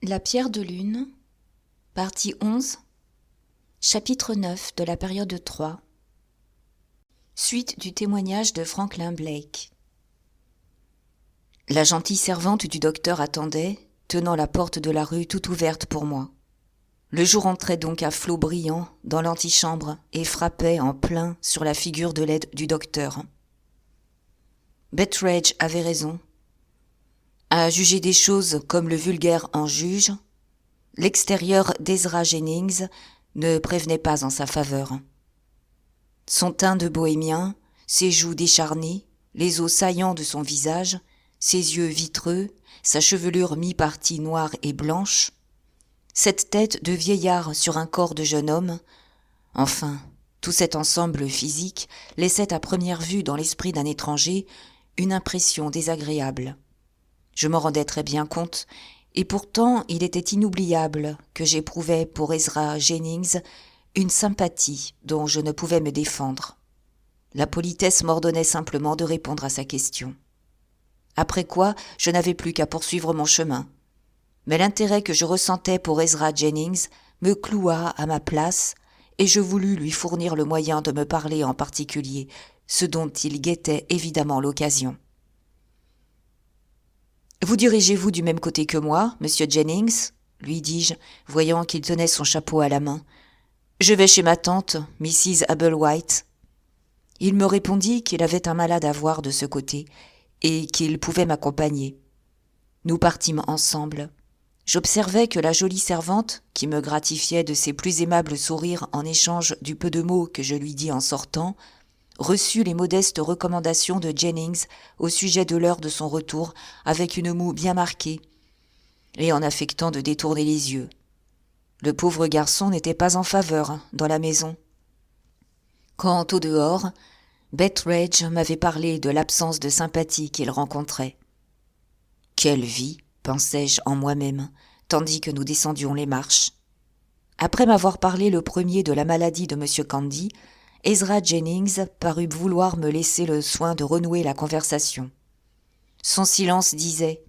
La pierre de lune, partie 11, chapitre 9 de la période 3, suite du témoignage de Franklin Blake. La gentille servante du docteur attendait, tenant la porte de la rue toute ouverte pour moi. Le jour entrait donc à flots brillants dans l'antichambre et frappait en plein sur la figure de laide du docteur. Betteredge avait raison. À juger des choses comme le vulgaire en juge, l'extérieur d'Ezra Jennings ne prévenait pas en sa faveur. Son teint de bohémien, ses joues décharnées, les os saillants de son visage, ses yeux vitreux, sa chevelure mi-partie noire et blanche, cette tête de vieillard sur un corps de jeune homme, enfin, tout cet ensemble physique laissait à première vue dans l'esprit d'un étranger une impression désagréable. Je m'en rendais très bien compte, et pourtant il était inoubliable que j'éprouvais pour Ezra Jennings une sympathie dont je ne pouvais me défendre. La politesse m'ordonnait simplement de répondre à sa question. Après quoi, je n'avais plus qu'à poursuivre mon chemin. Mais l'intérêt que je ressentais pour Ezra Jennings me cloua à ma place, et je voulus lui fournir le moyen de me parler en particulier, ce dont il guettait évidemment l'occasion. « Vous dirigez-vous du même côté que moi, monsieur Jennings ?» lui dis-je, voyant qu'il tenait son chapeau à la main. « Je vais chez ma tante, Mrs. Applewhite. » Il me répondit qu'il avait un malade à voir de ce côté et qu'il pouvait m'accompagner. Nous partîmes ensemble. J'observai que la jolie servante, qui me gratifiait de ses plus aimables sourires en échange du peu de mots que je lui dis en sortant, reçut les modestes recommandations de Jennings au sujet de l'heure de son retour avec une moue bien marquée et en affectant de détourner les yeux. Le pauvre garçon n'était pas en faveur dans la maison. Quant au dehors, Betteredge m'avait parlé de l'absence de sympathie qu'il rencontrait. « Quelle vie !» pensai-je en moi-même, tandis que nous descendions les marches. Après m'avoir parlé le premier de la maladie de M. Candy, Ezra Jennings parut vouloir me laisser le soin de renouer la conversation. Son silence disait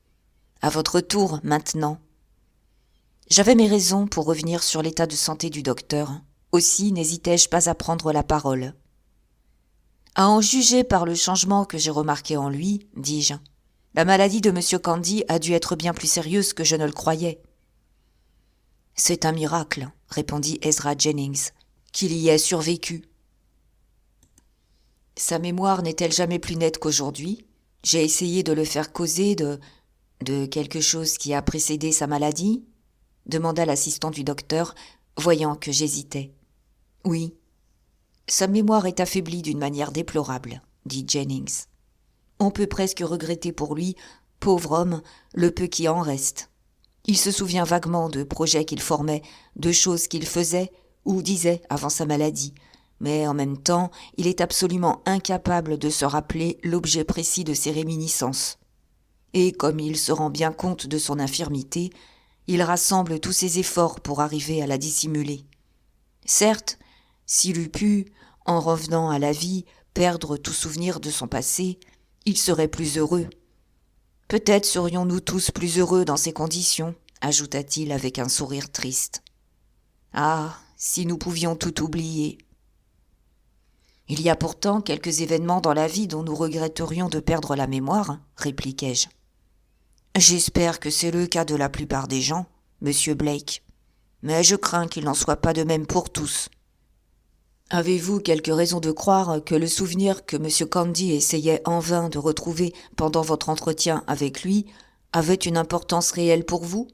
« À votre tour, maintenant ». J'avais mes raisons pour revenir sur l'état de santé du docteur, aussi n'hésitai-je pas à prendre la parole. « À en juger par le changement que j'ai remarqué en lui, dis-je, la maladie de M. Candy a dû être bien plus sérieuse que je ne le croyais. »« C'est un miracle, » répondit Ezra Jennings, « qu'il y ait survécu. » Sa mémoire n'est-elle jamais plus nette qu'aujourd'hui ? J'ai essayé de le faire causer de quelque chose qui a précédé sa maladie ? Demanda l'assistant du docteur, voyant que j'hésitais. Oui. Sa mémoire est affaiblie d'une manière déplorable, dit Jennings. On peut presque regretter pour lui, pauvre homme, le peu qui en reste. Il se souvient vaguement de projets qu'il formait, de choses qu'il faisait ou disait avant sa maladie, mais en même temps, il est absolument incapable de se rappeler l'objet précis de ses réminiscences. Et comme il se rend bien compte de son infirmité, il rassemble tous ses efforts pour arriver à la dissimuler. Certes, s'il eût pu, en revenant à la vie, perdre tout souvenir de son passé, il serait plus heureux. Peut-être serions-nous tous plus heureux dans ces conditions, ajouta-t-il avec un sourire triste. Ah, si nous pouvions tout oublier. Il y a pourtant quelques événements dans la vie dont nous regretterions de perdre la mémoire, répliquai-je. J'espère que c'est le cas de la plupart des gens, monsieur Blake, mais je crains qu'il n'en soit pas de même pour tous. Avez-vous quelque raison de croire que le souvenir que M. Candy essayait en vain de retrouver pendant votre entretien avec lui avait une importance réelle pour vous ?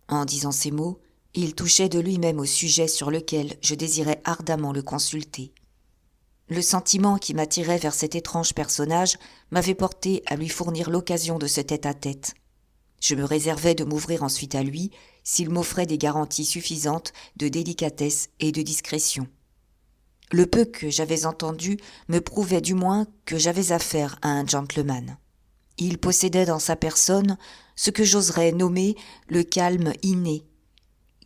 En disant ces mots, il touchait de lui-même au sujet sur lequel je désirais ardemment le consulter. Le sentiment qui m'attirait vers cet étrange personnage m'avait porté à lui fournir l'occasion de ce tête-à-tête. Je me réservais de m'ouvrir ensuite à lui s'il m'offrait des garanties suffisantes de délicatesse et de discrétion. Le peu que j'avais entendu me prouvait du moins que j'avais affaire à un gentleman. Il possédait dans sa personne ce que j'oserais nommer le calme inné,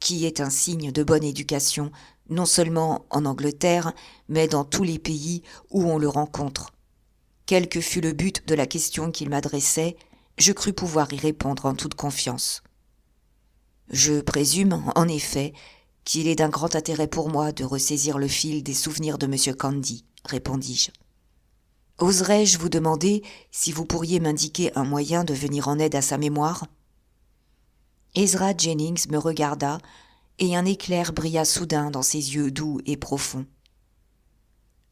qui est un signe de bonne éducation, non seulement en Angleterre, mais dans tous les pays où on le rencontre. Quel que fût le but de la question qu'il m'adressait, je crus pouvoir y répondre en toute confiance. Je présume, en effet, qu'il est d'un grand intérêt pour moi de ressaisir le fil des souvenirs de M. Candy, répondis-je. Oserais-je vous demander si vous pourriez m'indiquer un moyen de venir en aide à sa mémoire ? Ezra Jennings me regarda, et un éclair brilla soudain dans ses yeux doux et profonds.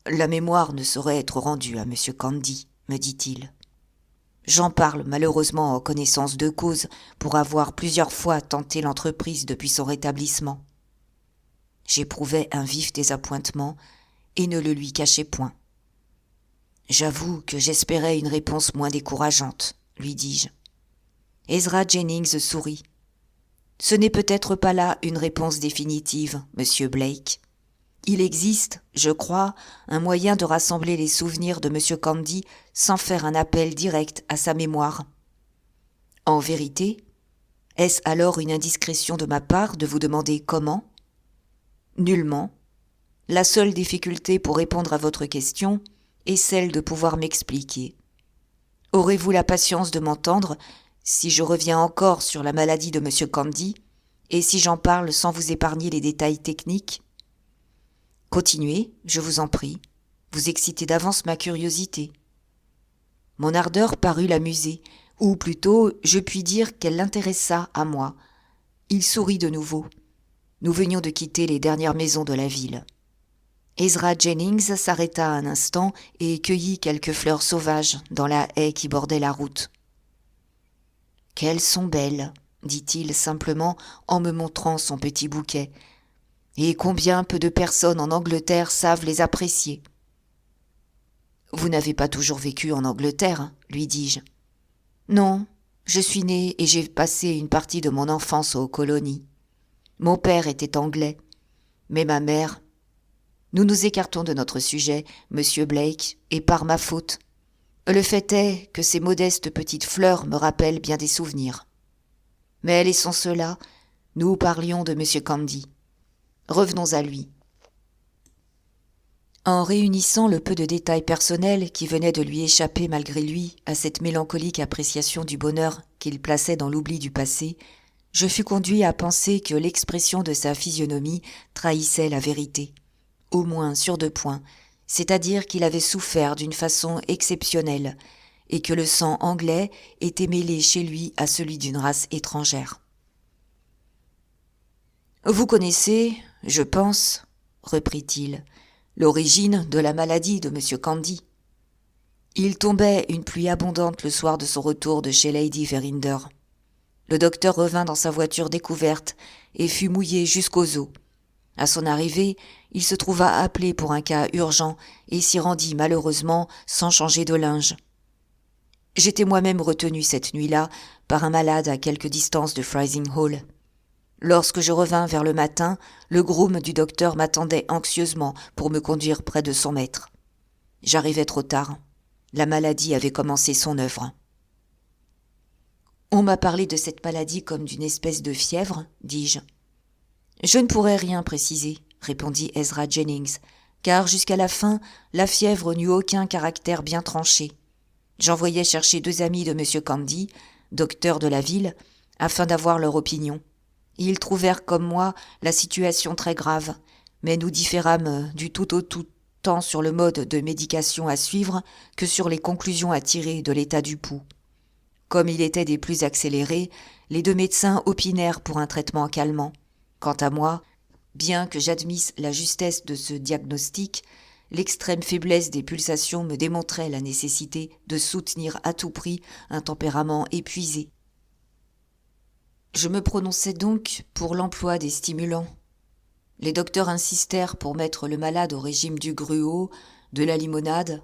La mémoire ne saurait être rendue à M. Candy, me dit-il. J'en parle malheureusement en connaissance de cause pour avoir plusieurs fois tenté l'entreprise depuis son rétablissement. J'éprouvais un vif désappointement et ne le lui cachai point. J'avoue que j'espérais une réponse moins décourageante, lui dis-je. Ezra Jennings sourit. Ce n'est peut-être pas là une réponse définitive, monsieur Blake. Il existe, je crois, un moyen de rassembler les souvenirs de M. Candy sans faire un appel direct à sa mémoire. En vérité, est-ce alors une indiscrétion de ma part de vous demander comment ? Nullement. La seule difficulté pour répondre à votre question est celle de pouvoir m'expliquer. Aurez-vous la patience de m'entendre si je reviens encore sur la maladie de M. Candy et si j'en parle sans vous épargner les détails techniques ? Continuez, je vous en prie. Vous excitez d'avance ma curiosité. Mon ardeur parut l'amuser, ou plutôt, je puis dire qu'elle l'intéressa à moi. Il sourit de nouveau. Nous venions de quitter les dernières maisons de la ville. Ezra Jennings s'arrêta un instant et cueillit quelques fleurs sauvages dans la haie qui bordait la route. « Qu'elles sont belles !» dit-il simplement en me montrant son petit bouquet. « Et combien peu de personnes en Angleterre savent les apprécier !»« Vous n'avez pas toujours vécu en Angleterre, lui dis-je. »« Non, je suis né et j'ai passé une partie de mon enfance aux colonies. Mon père était anglais, mais ma mère... Nous nous écartons de notre sujet, monsieur Blake, et par ma faute. Le fait est que ces modestes petites fleurs me rappellent bien des souvenirs. Mais laissons cela, nous parlions de monsieur Candy. Revenons à lui. En réunissant le peu de détails personnels qui venaient de lui échapper malgré lui à cette mélancolique appréciation du bonheur qu'il plaçait dans l'oubli du passé, je fus conduit à penser que l'expression de sa physionomie trahissait la vérité, au moins sur 2 points, c'est-à-dire qu'il avait souffert d'une façon exceptionnelle et que le sang anglais était mêlé chez lui à celui d'une race étrangère. « Vous connaissez, je pense, reprit-il, l'origine de la maladie de M. Candy. Il tombait une pluie abondante le soir de son retour de chez Lady Verinder. Le docteur revint dans sa voiture découverte et fut mouillé jusqu'aux os. À son arrivée, il se trouva appelé pour un cas urgent et s'y rendit malheureusement sans changer de linge. J'étais moi-même retenu cette nuit-là par un malade à quelque distance de Freising Hall. Lorsque je revins vers le matin, le groom du docteur m'attendait anxieusement pour me conduire près de son maître. J'arrivais trop tard. La maladie avait commencé son œuvre. On m'a parlé de cette maladie comme d'une espèce de fièvre, dis-je. Je ne pourrais rien préciser, répondit Ezra Jennings, car jusqu'à la fin, la fièvre n'eut aucun caractère bien tranché. J'envoyai chercher 2 amis de M. Candy, docteur de la ville, afin d'avoir leur opinion. Ils trouvèrent comme moi la situation très grave, mais nous différâmes du tout au tout tant sur le mode de médication à suivre que sur les conclusions à tirer de l'état du pouls. Comme il était des plus accélérés, les 2 médecins opinèrent pour un traitement calmant. Quant à moi, bien que j'admisse la justesse de ce diagnostic, l'extrême faiblesse des pulsations me démontrait la nécessité de soutenir à tout prix un tempérament épuisé. Je me prononçai donc pour l'emploi des stimulants. Les docteurs insistèrent pour mettre le malade au régime du gruau, de la limonade,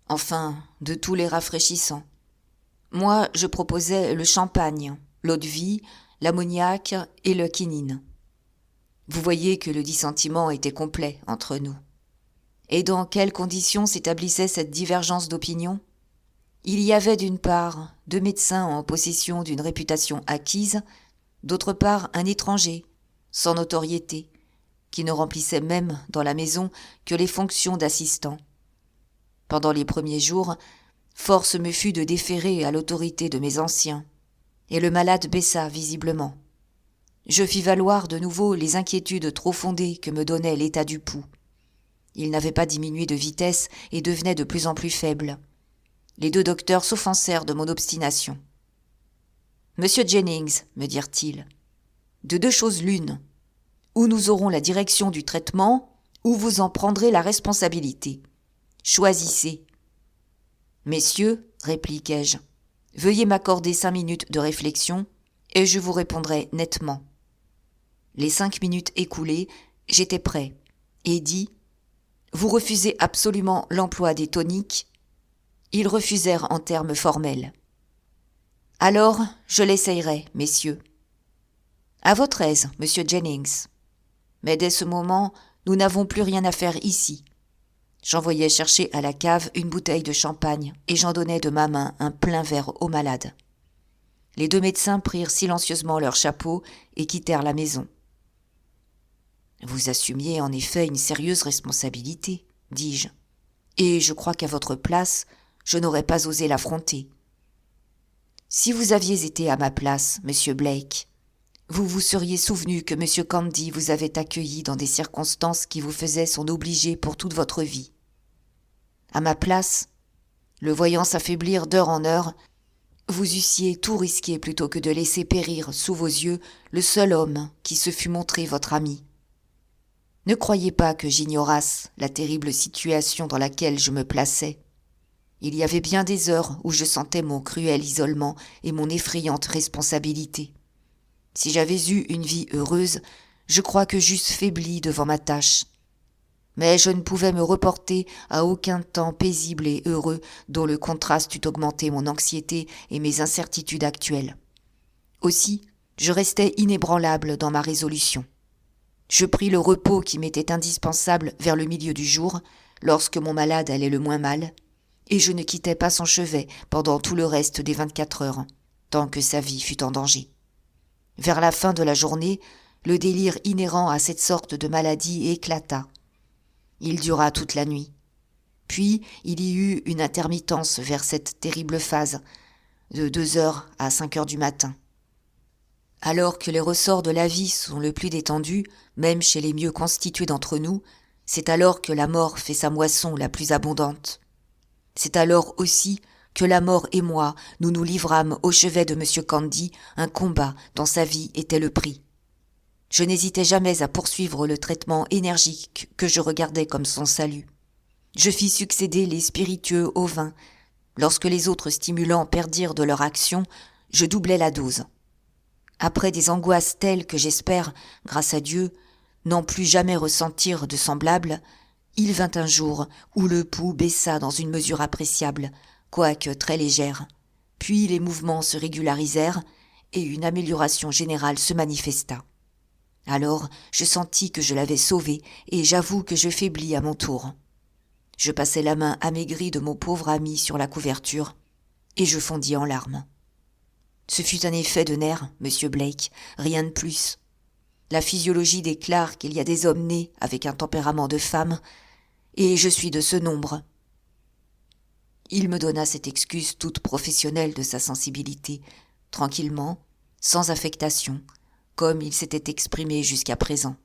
enfin de tous les rafraîchissants. Moi, je proposais le champagne, l'eau-de-vie, l'ammoniaque et le quinine. Vous voyez que le dissentiment était complet entre nous. Et dans quelles conditions s'établissait cette divergence d'opinion ? Il y avait d'une part 2 médecins en possession d'une réputation acquise, d'autre part un étranger, sans notoriété, qui ne remplissait même dans la maison que les fonctions d'assistant. Pendant les premiers jours, force me fut de déférer à l'autorité de mes anciens, et le malade baissa visiblement. Je fis valoir de nouveau les inquiétudes trop fondées que me donnait l'état du pouls. Il n'avait pas diminué de vitesse et devenait de plus en plus faible. Les 2 docteurs s'offensèrent de mon obstination. « Monsieur Jennings, me dirent-ils, de 2 choses l'une. Ou nous aurons la direction du traitement, ou vous en prendrez la responsabilité. Choisissez. » « Messieurs, répliquai-je, veuillez m'accorder 5 minutes de réflexion, et je vous répondrai nettement. Les 5 minutes écoulées, j'étais prêt, et dis « Vous refusez absolument l'emploi des toniques ?» Ils refusèrent en termes formels. « Alors, je l'essayerai, messieurs. »« À votre aise, monsieur Jennings. Mais dès ce moment, nous n'avons plus rien à faire ici. » J'envoyai chercher à la cave une bouteille de champagne et j'en donnai de ma main un plein verre au malade. Les 2 médecins prirent silencieusement leurs chapeaux et quittèrent la maison. « Vous assumiez en effet une sérieuse responsabilité, dis-je, et je crois qu'à votre place, je n'aurais pas osé l'affronter. Si vous aviez été à ma place, monsieur Blake, vous vous seriez souvenu que monsieur Candy vous avait accueilli dans des circonstances qui vous faisaient son obligé pour toute votre vie. À ma place, le voyant s'affaiblir d'heure en heure, vous eussiez tout risqué plutôt que de laisser périr sous vos yeux le seul homme qui se fût montré votre ami. Ne croyez pas que j'ignorasse la terrible situation dans laquelle je me plaçais. Il y avait bien des heures où je sentais mon cruel isolement et mon effrayante responsabilité. Si j'avais eu une vie heureuse, je crois que j'eusse faibli devant ma tâche. Mais je ne pouvais me reporter à aucun temps paisible et heureux dont le contraste eût augmenté mon anxiété et mes incertitudes actuelles. Aussi, je restai inébranlable dans ma résolution. Je pris le repos qui m'était indispensable vers le milieu du jour, lorsque mon malade allait le moins mal, et je ne quittai pas son chevet pendant tout le reste des 24 heures, tant que sa vie fut en danger. Vers la fin de la journée, le délire inhérent à cette sorte de maladie éclata. Il dura toute la nuit. Puis il y eut une intermittence vers cette terrible phase, de 2 heures à 5 heures du matin. Alors que les ressorts de la vie sont le plus détendus, même chez les mieux constitués d'entre nous, c'est alors que la mort fait sa moisson la plus abondante. C'est alors aussi que la mort et moi, nous nous livrâmes au chevet de M. Candy un combat dont sa vie était le prix. Je n'hésitais jamais à poursuivre le traitement énergique que je regardais comme son salut. Je fis succéder les spiritueux au vin. Lorsque les autres stimulants perdirent de leur action, je doublai la dose. Après des angoisses telles que j'espère, grâce à Dieu, n'en plus jamais ressentir de semblable, il vint un jour où le pouls baissa dans une mesure appréciable, quoique très légère. Puis les mouvements se régularisèrent et une amélioration générale se manifesta. Alors je sentis que je l'avais sauvé et j'avoue que je faiblis à mon tour. Je passai la main amaigrie de mon pauvre ami sur la couverture et je fondis en larmes. Ce fut un effet de nerfs, monsieur Blake, rien de plus. La physiologie déclare qu'il y a des hommes nés avec un tempérament de femme, et je suis de ce nombre. Il me donna cette excuse toute professionnelle de sa sensibilité, tranquillement, sans affectation, comme il s'était exprimé jusqu'à présent.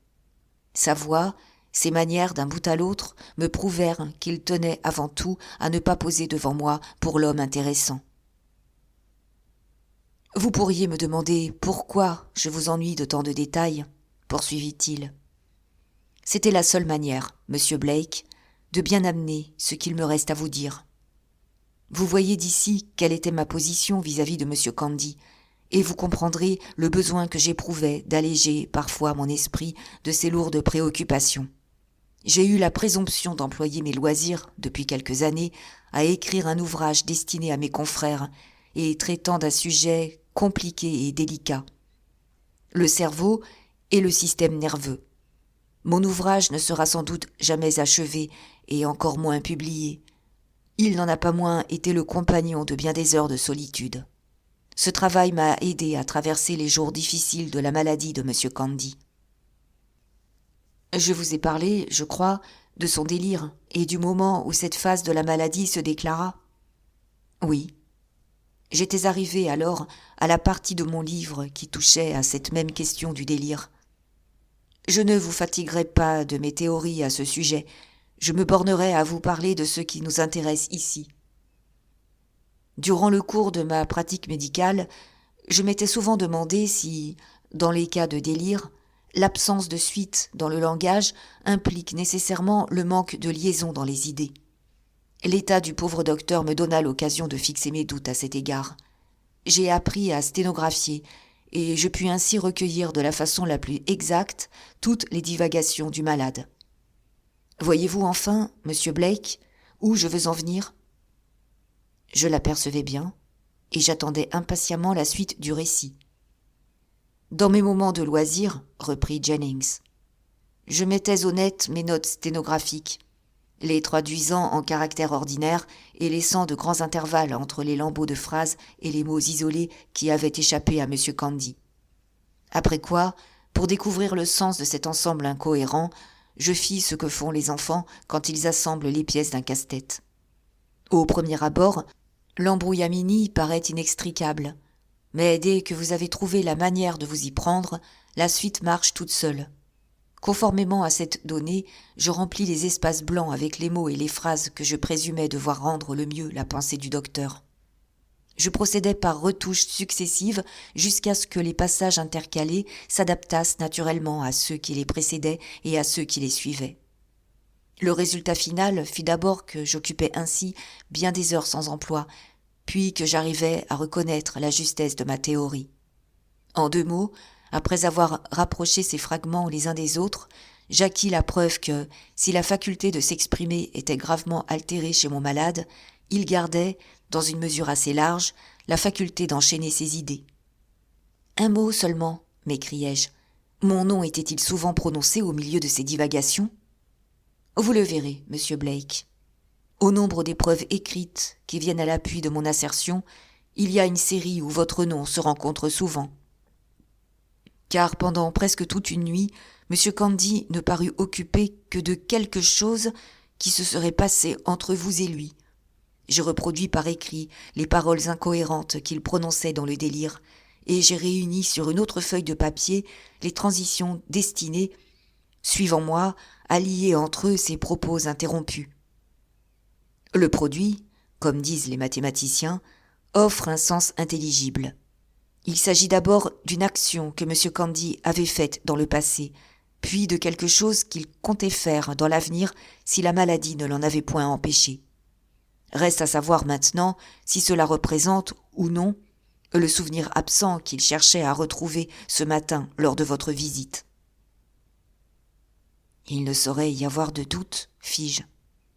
Sa voix, ses manières d'un bout à l'autre me prouvèrent qu'il tenait avant tout à ne pas poser devant moi pour l'homme intéressant. « Vous pourriez me demander pourquoi je vous ennuie de tant de détails, poursuivit-il. C'était la seule manière, monsieur Blake, de bien amener ce qu'il me reste à vous dire. Vous voyez d'ici quelle était ma position vis-à-vis de monsieur Candy, et vous comprendrez le besoin que j'éprouvais d'alléger parfois mon esprit de ces lourdes préoccupations. J'ai eu la présomption d'employer mes loisirs, depuis quelques années, à écrire un ouvrage destiné à mes confrères et traitant d'un sujet compliqué et délicat. Le cerveau et le système nerveux. Mon ouvrage ne sera sans doute jamais achevé et encore moins publié. Il n'en a pas moins été le compagnon de bien des heures de solitude. Ce travail m'a aidé à traverser les jours difficiles de la maladie de M. Candy. Je vous ai parlé, je crois, de son délire et du moment où cette phase de la maladie se déclara. Oui. J'étais arrivé alors à la partie de mon livre qui touchait à cette même question du délire. Je ne vous fatiguerai pas de mes théories à ce sujet, je me bornerai à vous parler de ce qui nous intéresse ici. Durant le cours de ma pratique médicale, je m'étais souvent demandé si, dans les cas de délire, l'absence de suite dans le langage implique nécessairement le manque de liaison dans les idées. L'état du pauvre docteur me donna l'occasion de fixer mes doutes à cet égard. J'ai appris à sténographier, et je pus ainsi recueillir de la façon la plus exacte toutes les divagations du malade. Voyez-vous enfin, monsieur Blake, où je veux en venir ? Je l'apercevais bien, et j'attendais impatiemment la suite du récit. Dans mes moments de loisir, reprit Jennings, je mettais au net mes notes sténographiques, les traduisant en caractères ordinaires et laissant de grands intervalles entre les lambeaux de phrases et les mots isolés qui avaient échappé à M. Candy. Après quoi, pour découvrir le sens de cet ensemble incohérent, je fis ce que font les enfants quand ils assemblent les pièces d'un casse-tête. Au premier abord, l'embrouillamini paraît inextricable, mais dès que vous avez trouvé la manière de vous y prendre, la suite marche toute seule. Conformément à cette donnée, je remplis les espaces blancs avec les mots et les phrases que je présumais devoir rendre le mieux la pensée du docteur. Je procédais par retouches successives jusqu'à ce que les passages intercalés s'adaptassent naturellement à ceux qui les précédaient et à ceux qui les suivaient. Le résultat final fut d'abord que j'occupais ainsi bien des heures sans emploi, puis que j'arrivais à reconnaître la justesse de ma théorie. En 2 mots, après avoir rapproché ces fragments les uns des autres, j'acquis la preuve que, si la faculté de s'exprimer était gravement altérée chez mon malade, il gardait, dans une mesure assez large, la faculté d'enchaîner ses idées. « Un mot seulement, m'écriai-je. Mon nom était-il souvent prononcé au milieu de ces divagations ? Vous le verrez, monsieur Blake. Au nombre des preuves écrites qui viennent à l'appui de mon assertion, il y a une série où votre nom se rencontre souvent. Car pendant presque toute une nuit, M. Candy ne parut occupé que de quelque chose qui se serait passé entre vous et lui. Je reproduis par écrit les paroles incohérentes qu'il prononçait dans le délire, et j'ai réuni sur une autre feuille de papier les transitions destinées, suivant moi, à lier entre eux ces propos interrompus. Le produit, comme disent les mathématiciens, offre un sens intelligible. Il s'agit d'abord d'une action que M. Candy avait faite dans le passé, puis de quelque chose qu'il comptait faire dans l'avenir si la maladie ne l'en avait point empêché. Reste à savoir maintenant si cela représente, ou non, le souvenir absent qu'il cherchait à retrouver ce matin lors de votre visite. Il ne saurait y avoir de doute, fis-je.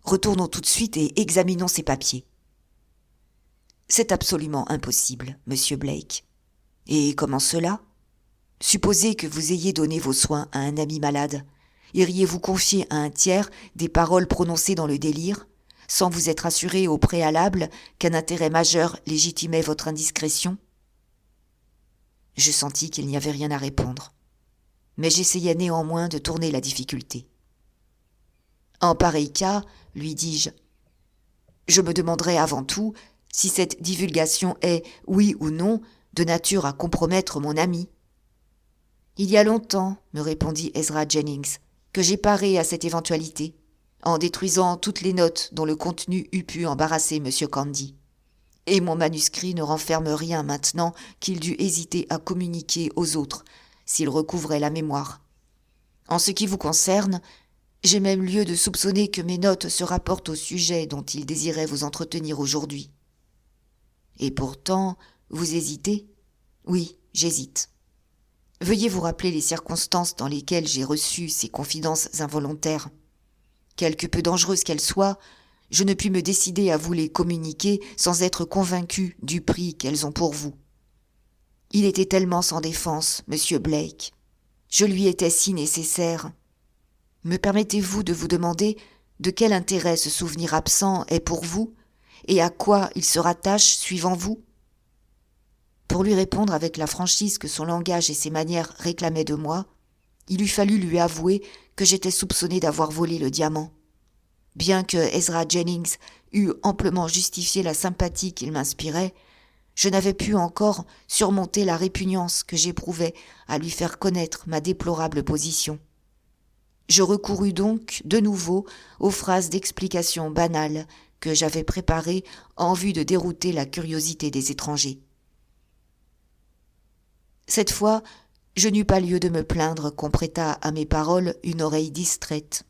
Retournons tout de suite et examinons ces papiers. C'est absolument impossible, monsieur Blake. Et comment cela ? Supposez que vous ayez donné vos soins à un ami malade. Iriez-vous confier à un tiers des paroles prononcées dans le délire, sans vous être assuré au préalable qu'un intérêt majeur légitimait votre indiscrétion ? Je sentis qu'il n'y avait rien à répondre, mais j'essayai néanmoins de tourner la difficulté. En pareil cas, lui dis-je, je me demanderai avant tout si cette divulgation est, oui ou non, de nature à compromettre mon ami. Il y a longtemps, me répondit Ezra Jennings, que j'ai paré à cette éventualité, en détruisant toutes les notes dont le contenu eût pu embarrasser M. Candy. Et mon manuscrit ne renferme rien maintenant qu'il dût hésiter à communiquer aux autres, s'il recouvrait la mémoire. En ce qui vous concerne, j'ai même lieu de soupçonner que mes notes se rapportent au sujet dont il désirait vous entretenir aujourd'hui. Et pourtant, vous hésitez ? Oui, j'hésite. Veuillez vous rappeler les circonstances dans lesquelles j'ai reçu ces confidences involontaires. Quelque peu dangereuses qu'elles soient, je ne puis me décider à vous les communiquer sans être convaincu du prix qu'elles ont pour vous. Il était tellement sans défense, monsieur Blake. Je lui étais si nécessaire. Me permettez-vous de vous demander de quel intérêt ce souvenir absent est pour vous et à quoi il se rattache suivant vous ? Pour lui répondre avec la franchise que son langage et ses manières réclamaient de moi, il eût fallu lui avouer que j'étais soupçonné d'avoir volé le diamant. Bien que Ezra Jennings eût amplement justifié la sympathie qu'il m'inspirait, Je n'avais pu encore surmonter la répugnance que j'éprouvais à lui faire connaître ma déplorable position. Je recourus donc de nouveau aux phrases d'explication banales que j'avais préparées en vue de dérouter la curiosité des étrangers. Cette fois, je n'eus pas lieu de me plaindre qu'on prêtât à mes paroles une oreille distraite.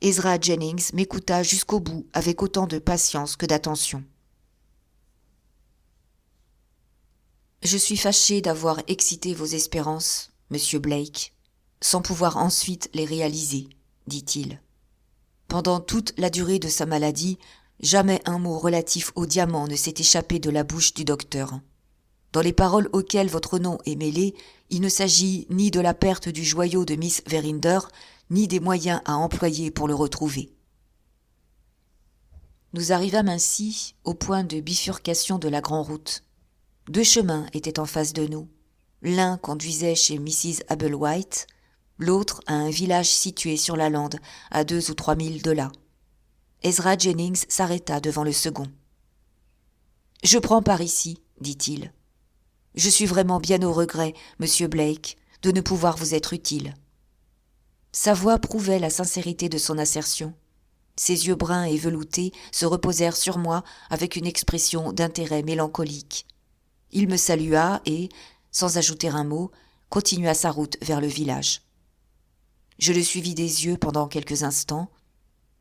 Ezra Jennings m'écouta jusqu'au bout avec autant de patience que d'attention. « Je suis fâché d'avoir excité vos espérances, monsieur Blake, sans pouvoir ensuite les réaliser, dit-il. Pendant toute la durée de sa maladie, jamais un mot relatif au diamant ne s'est échappé de la bouche du docteur. Dans les paroles auxquelles votre nom est mêlé, il ne s'agit ni de la perte du joyau de Miss Verinder, ni des moyens à employer pour le retrouver. » Nous arrivâmes ainsi au point de bifurcation de la grande route. 2 chemins étaient en face de nous. L'un conduisait chez Mrs. Applewhite, l'autre à un village situé sur la lande, à 2 ou 3 milles de là. Ezra Jennings s'arrêta devant le second. « Je prends par ici, dit-il. Je suis vraiment bien au regret, monsieur Blake, de ne pouvoir vous être utile. » Sa voix prouvait la sincérité de son assertion. Ses yeux bruns et veloutés se reposèrent sur moi avec une expression d'intérêt mélancolique. Il me salua et, sans ajouter un mot, continua sa route vers le village. Je le suivis des yeux pendant quelques instants.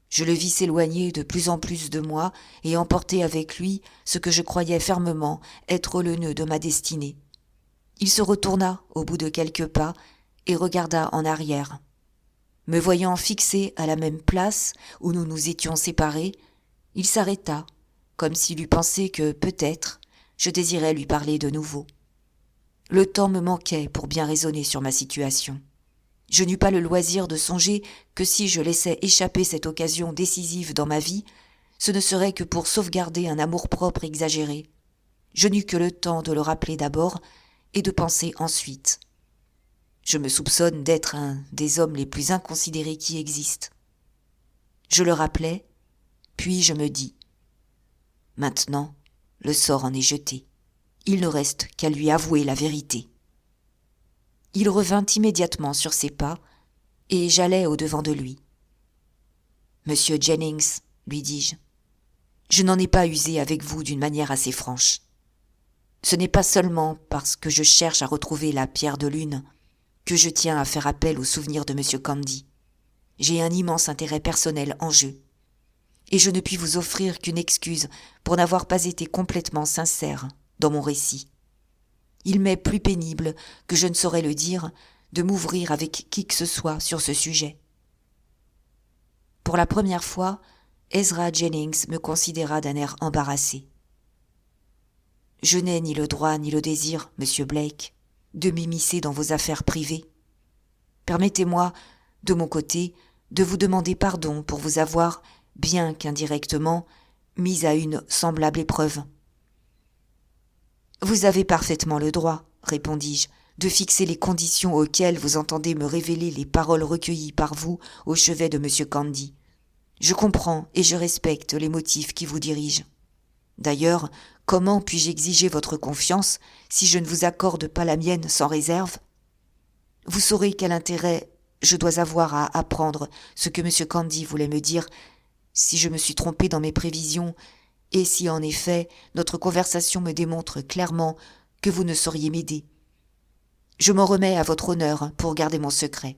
Je le vis s'éloigner de plus en plus de moi et emporter avec lui ce que je croyais fermement être le nœud de ma destinée. Il se retourna au bout de quelques pas et regarda en arrière. Me voyant fixé à la même place où nous nous étions séparés, il s'arrêta, comme s'il eût pensé que, peut-être, je désirais lui parler de nouveau. Le temps me manquait pour bien raisonner sur ma situation. Je n'eus pas le loisir de songer que si je laissais échapper cette occasion décisive dans ma vie, ce ne serait que pour sauvegarder un amour-propre exagéré. Je n'eus que le temps de le rappeler d'abord et de penser ensuite. Je me soupçonne d'être un des hommes les plus inconsidérés qui existent. Je le rappelai, puis je me dis « Maintenant, le sort en est jeté. Il ne reste qu'à lui avouer la vérité. » Il revint immédiatement sur ses pas, et j'allai au-devant de lui. « Monsieur Jennings, lui dis-je, je n'en ai pas usé avec vous d'une manière assez franche. Ce n'est pas seulement parce que je cherche à retrouver la pierre de lune que je tiens à faire appel au souvenir de monsieur Candy. J'ai un immense intérêt personnel en jeu, et je ne puis vous offrir qu'une excuse pour n'avoir pas été complètement sincère dans mon récit. Il m'est plus pénible, que je ne saurais le dire, de m'ouvrir avec qui que ce soit sur ce sujet. » Pour la première fois, Ezra Jennings me considéra d'un air embarrassé. « Je n'ai ni le droit ni le désir, monsieur Blake, de m'immiscer dans vos affaires privées. Permettez-moi, de mon côté, de vous demander pardon pour vous avoir, bien qu'indirectement, mis à une semblable épreuve. » « Vous avez parfaitement le droit, répondis-je, de fixer les conditions auxquelles vous entendez me révéler les paroles recueillies par vous au chevet de monsieur Candy. Je comprends et je respecte les motifs qui vous dirigent. D'ailleurs, comment puis-je exiger votre confiance si je ne vous accorde pas la mienne sans réserve? Vous saurez quel intérêt je dois avoir à apprendre ce que monsieur Candy voulait me dire si je me suis trompé dans mes prévisions et si en effet notre conversation me démontre clairement que vous ne sauriez m'aider. Je m'en remets à votre honneur pour garder mon secret.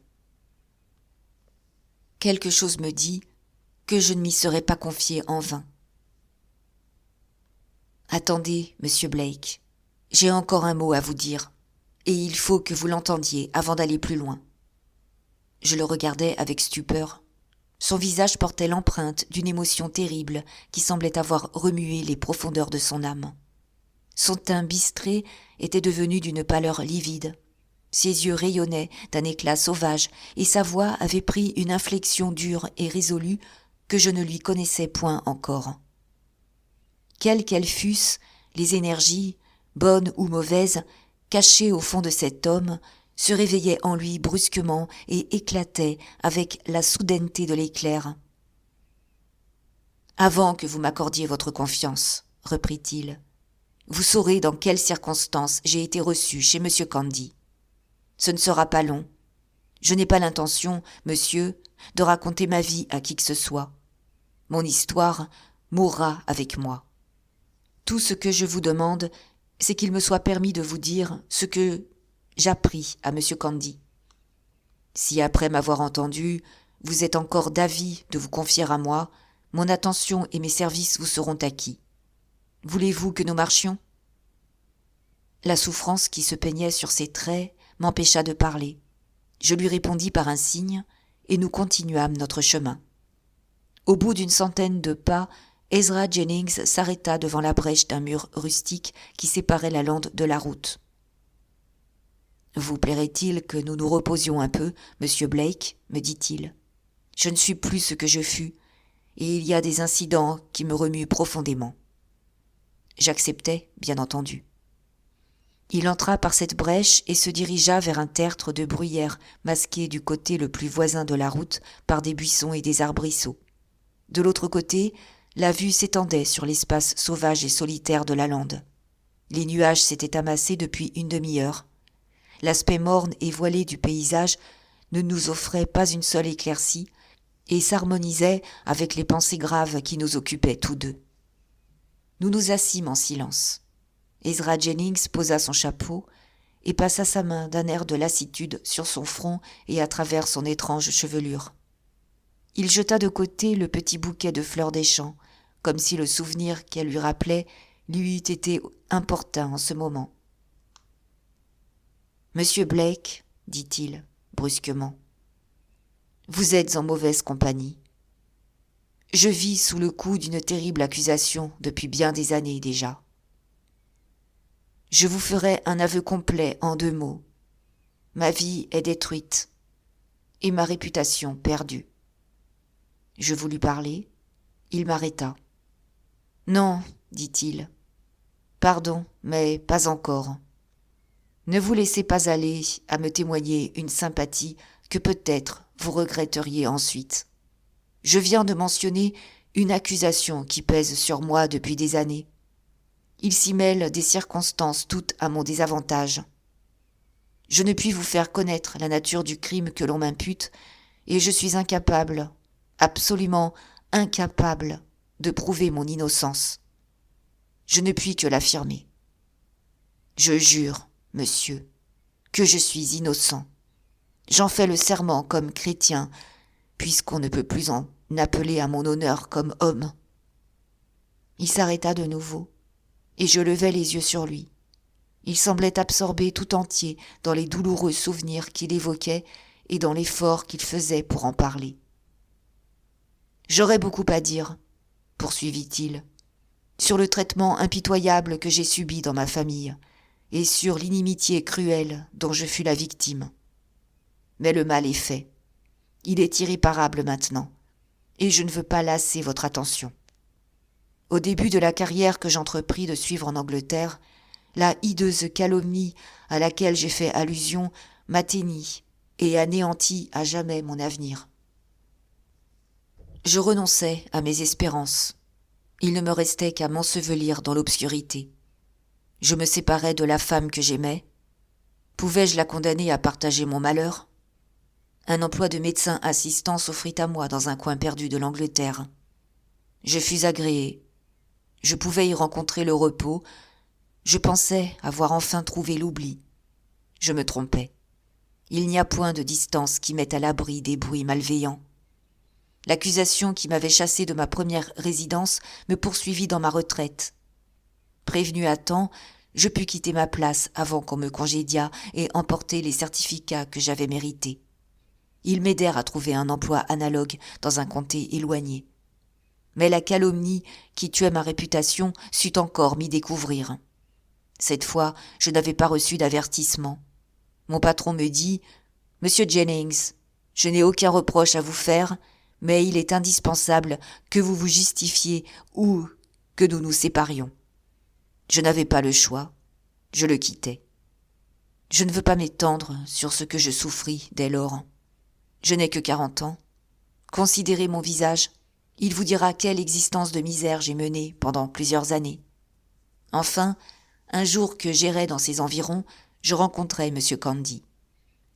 Quelque chose me dit que je ne m'y serais pas confié en vain. Attendez, monsieur Blake, j'ai encore un mot à vous dire, et il faut que vous l'entendiez avant d'aller plus loin. Je le regardais avec stupeur. Son visage portait l'empreinte d'une émotion terrible qui semblait avoir remué les profondeurs de son âme. Son teint bistré était devenu d'une pâleur livide. Ses yeux rayonnaient d'un éclat sauvage et sa voix avait pris une inflexion dure et résolue que je ne lui connaissais point encore. Quelles qu'elles fussent, les énergies, bonnes ou mauvaises, cachées au fond de cet homme, se réveillait en lui brusquement et éclatait avec la soudaineté de l'éclair. « Avant que vous m'accordiez votre confiance, reprit-il, Vous saurez dans quelles circonstances j'ai été reçu chez M. Candy. Ce ne sera pas long. Je n'ai pas l'intention, monsieur, de raconter ma vie à qui que ce soit. Mon histoire mourra avec moi. Tout ce que je vous demande, c'est qu'il me soit permis de vous dire ce que j'appris à M. Candy. Si après m'avoir entendu, vous êtes encore d'avis de vous confier à moi, mon attention et mes services vous seront acquis. Voulez-vous que nous marchions ? La souffrance qui se peignait sur ses traits m'empêcha de parler. Je lui répondis par un signe, et nous continuâmes notre chemin. Au bout d'une centaine de pas, Ezra Jennings s'arrêta devant la brèche d'un mur rustique qui séparait la lande de la route. « Vous plairait-il que nous nous reposions un peu, monsieur Blake ?» me dit-il. « Je ne suis plus ce que je fus, et il y a des incidents qui me remuent profondément. » J'acceptai, bien entendu. Il entra par cette brèche et se dirigea vers un tertre de bruyères masqué du côté le plus voisin de la route par des buissons et des arbrisseaux. De l'autre côté, la vue s'étendait sur l'espace sauvage et solitaire de la lande. Les nuages s'étaient amassés depuis une demi-heure. L'aspect morne et voilé du paysage ne nous offrait pas une seule éclaircie et s'harmonisait avec les pensées graves qui nous occupaient tous deux. Nous nous assîmes en silence. Ezra Jennings posa son chapeau et passa sa main d'un air de lassitude sur son front et à travers son étrange chevelure. Il jeta de côté le petit bouquet de fleurs des champs, comme si le souvenir qu'elle lui rappelait lui eût été importun en ce moment. « Monsieur Blake, dit-il brusquement, vous êtes en mauvaise compagnie. Je vis sous le coup d'une terrible accusation depuis bien des années déjà. Je vous ferai un aveu complet en 2 mots. Ma vie est détruite et ma réputation perdue. » Je voulus parler. Il m'arrêta. « Non, dit-il. Pardon, mais pas encore. Ne vous laissez pas aller à me témoigner une sympathie que peut-être vous regretteriez ensuite. Je viens de mentionner une accusation qui pèse sur moi depuis des années. Il s'y mêle des circonstances toutes à mon désavantage. Je ne puis vous faire connaître la nature du crime que l'on m'impute, et je suis incapable, absolument incapable, de prouver mon innocence. Je ne puis que l'affirmer. Je jure, monsieur, que je suis innocent. J'en fais le serment comme chrétien, puisqu'on ne peut plus en appeler à mon honneur comme homme. » Il s'arrêta de nouveau, et je levai les yeux sur lui. Il semblait absorbé tout entier dans les douloureux souvenirs qu'il évoquait et dans l'effort qu'il faisait pour en parler. « J'aurais beaucoup à dire, » poursuivit-il, « sur le traitement impitoyable que j'ai subi dans ma famille et sur l'inimitié cruelle dont je fus la victime. Mais le mal est fait. Il est irréparable maintenant, et je ne veux pas lasser votre attention. Au début de la carrière que j'entrepris de suivre en Angleterre, la hideuse calomnie à laquelle j'ai fait allusion m'atteignit et anéantit à jamais mon avenir. Je renonçais à mes espérances. Il ne me restait qu'à m'ensevelir dans l'obscurité. Je me séparais de la femme que j'aimais. Pouvais-je la condamner à partager mon malheur ? Un emploi de médecin assistant s'offrit à moi dans un coin perdu de l'Angleterre. Je fus agréé. Je pouvais y rencontrer le repos. Je pensais avoir enfin trouvé l'oubli. Je me trompais. Il n'y a point de distance qui mette à l'abri des bruits malveillants. L'accusation qui m'avait chassé de ma première résidence me poursuivit dans ma retraite. Prévenu à temps, je pus quitter ma place avant qu'on me congédiât et emporter les certificats que j'avais mérités. Ils m'aidèrent à trouver un emploi analogue dans un comté éloigné. Mais la calomnie qui tuait ma réputation sut encore m'y découvrir. Cette fois, je n'avais pas reçu d'avertissement. Mon patron me dit « Monsieur Jennings, je n'ai aucun reproche à vous faire, mais il est indispensable que vous vous justifiiez ou que nous nous séparions. » Je n'avais pas le choix. Je le quittai. Je ne veux pas m'étendre sur ce que je souffris dès lors. Je n'ai que 40 ans. Considérez mon visage. Il vous dira quelle existence de misère j'ai menée pendant plusieurs années. Enfin, un jour que j'errais dans ces environs, je rencontrai M. Candy.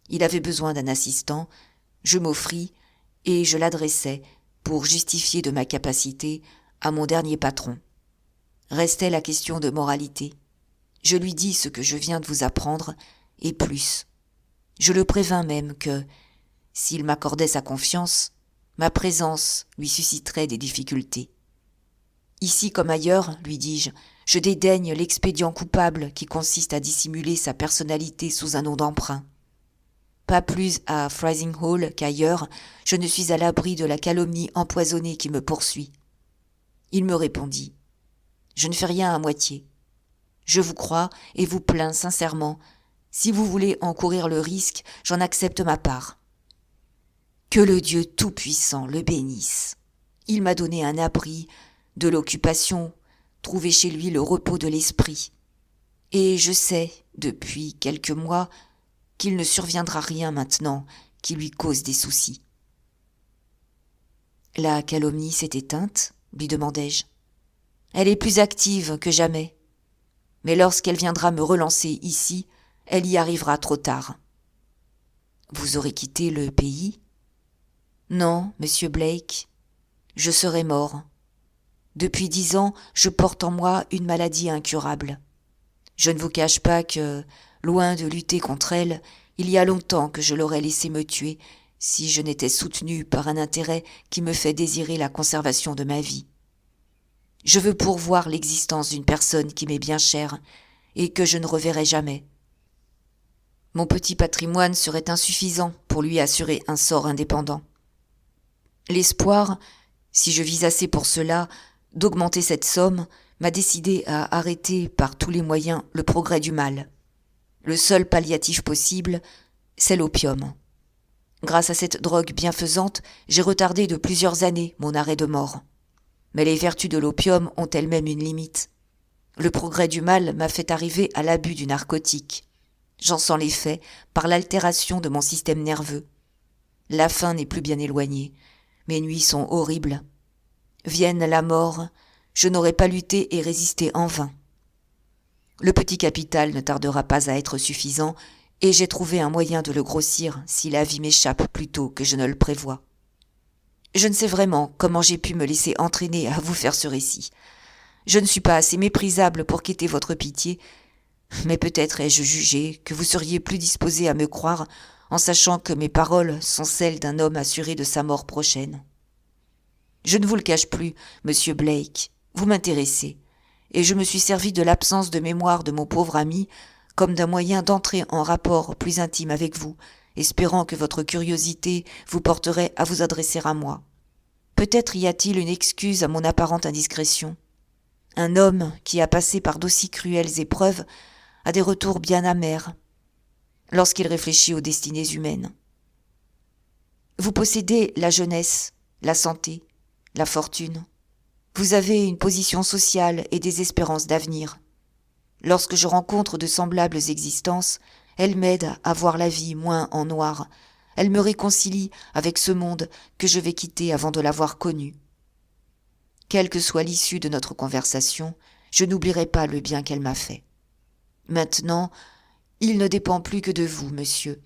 Il avait besoin d'un assistant, je m'offris et je l'adressai pour justifier de ma capacité à mon dernier patron. Restait la question de moralité. Je lui dis ce que je viens de vous apprendre, et plus. Je le prévins même que, s'il m'accordait sa confiance, ma présence lui susciterait des difficultés. Ici comme ailleurs, lui dis-je, je dédaigne l'expédient coupable qui consiste à dissimuler sa personnalité sous un nom d'emprunt. Pas plus à Freising Hall qu'ailleurs, je ne suis à l'abri de la calomnie empoisonnée qui me poursuit. Il me répondit. Je ne fais rien à moitié. Je vous crois et vous plains sincèrement. Si vous voulez encourir le risque, j'en accepte ma part. Que le Dieu Tout-Puissant le bénisse. Il m'a donné un abri, de l'occupation, trouvé chez lui le repos de l'esprit. Et je sais, depuis quelques mois, qu'il ne surviendra rien maintenant qui lui cause des soucis. La calomnie s'est éteinte, lui demandai-je. Elle est plus active que jamais. Mais lorsqu'elle viendra me relancer ici, elle y arrivera trop tard. Vous aurez quitté le pays ? Non, monsieur Blake, je serai mort. Depuis 10 ans, je porte en moi une maladie incurable. Je ne vous cache pas que, loin de lutter contre elle, il y a longtemps que je l'aurais laissé me tuer si je n'étais soutenu par un intérêt qui me fait désirer la conservation de ma vie. Je veux pourvoir l'existence d'une personne qui m'est bien chère et que je ne reverrai jamais. Mon petit patrimoine serait insuffisant pour lui assurer un sort indépendant. L'espoir, si je vis assez pour cela, d'augmenter cette somme, m'a décidé à arrêter par tous les moyens le progrès du mal. Le seul palliatif possible, c'est l'opium. Grâce à cette drogue bienfaisante, j'ai retardé de plusieurs années mon arrêt de mort. Mais les vertus de l'opium ont elles-mêmes une limite. Le progrès du mal m'a fait arriver à l'abus du narcotique. J'en sens l'effet par l'altération de mon système nerveux. La fin n'est plus bien éloignée. Mes nuits sont horribles. Vienne la mort, je n'aurai pas lutté et résisté en vain. Le petit capital ne tardera pas à être suffisant, et j'ai trouvé un moyen de le grossir si la vie m'échappe plus tôt que je ne le prévois. Je ne sais vraiment comment j'ai pu me laisser entraîner à vous faire ce récit. Je ne suis pas assez méprisable pour quitter votre pitié, mais peut-être ai-je jugé que vous seriez plus disposé à me croire en sachant que mes paroles sont celles d'un homme assuré de sa mort prochaine. Je ne vous le cache plus, monsieur Blake, vous m'intéressez, et je me suis servi de l'absence de mémoire de mon pauvre ami comme d'un moyen d'entrer en rapport plus intime avec vous, espérant que votre curiosité vous porterait à vous adresser à moi. Peut-être y a-t-il une excuse à mon apparente indiscrétion. Un homme qui a passé par d'aussi cruelles épreuves a des retours bien amers lorsqu'il réfléchit aux destinées humaines. Vous possédez la jeunesse, la santé, la fortune. Vous avez une position sociale et des espérances d'avenir. Lorsque je rencontre de semblables existences, elles m'aident à voir la vie moins en noir. Elles me réconcilient avec ce monde que je vais quitter avant de l'avoir connu. Quelle que soit l'issue de notre conversation, je n'oublierai pas le bien qu'elle m'a fait. Maintenant, il ne dépend plus que de vous, monsieur,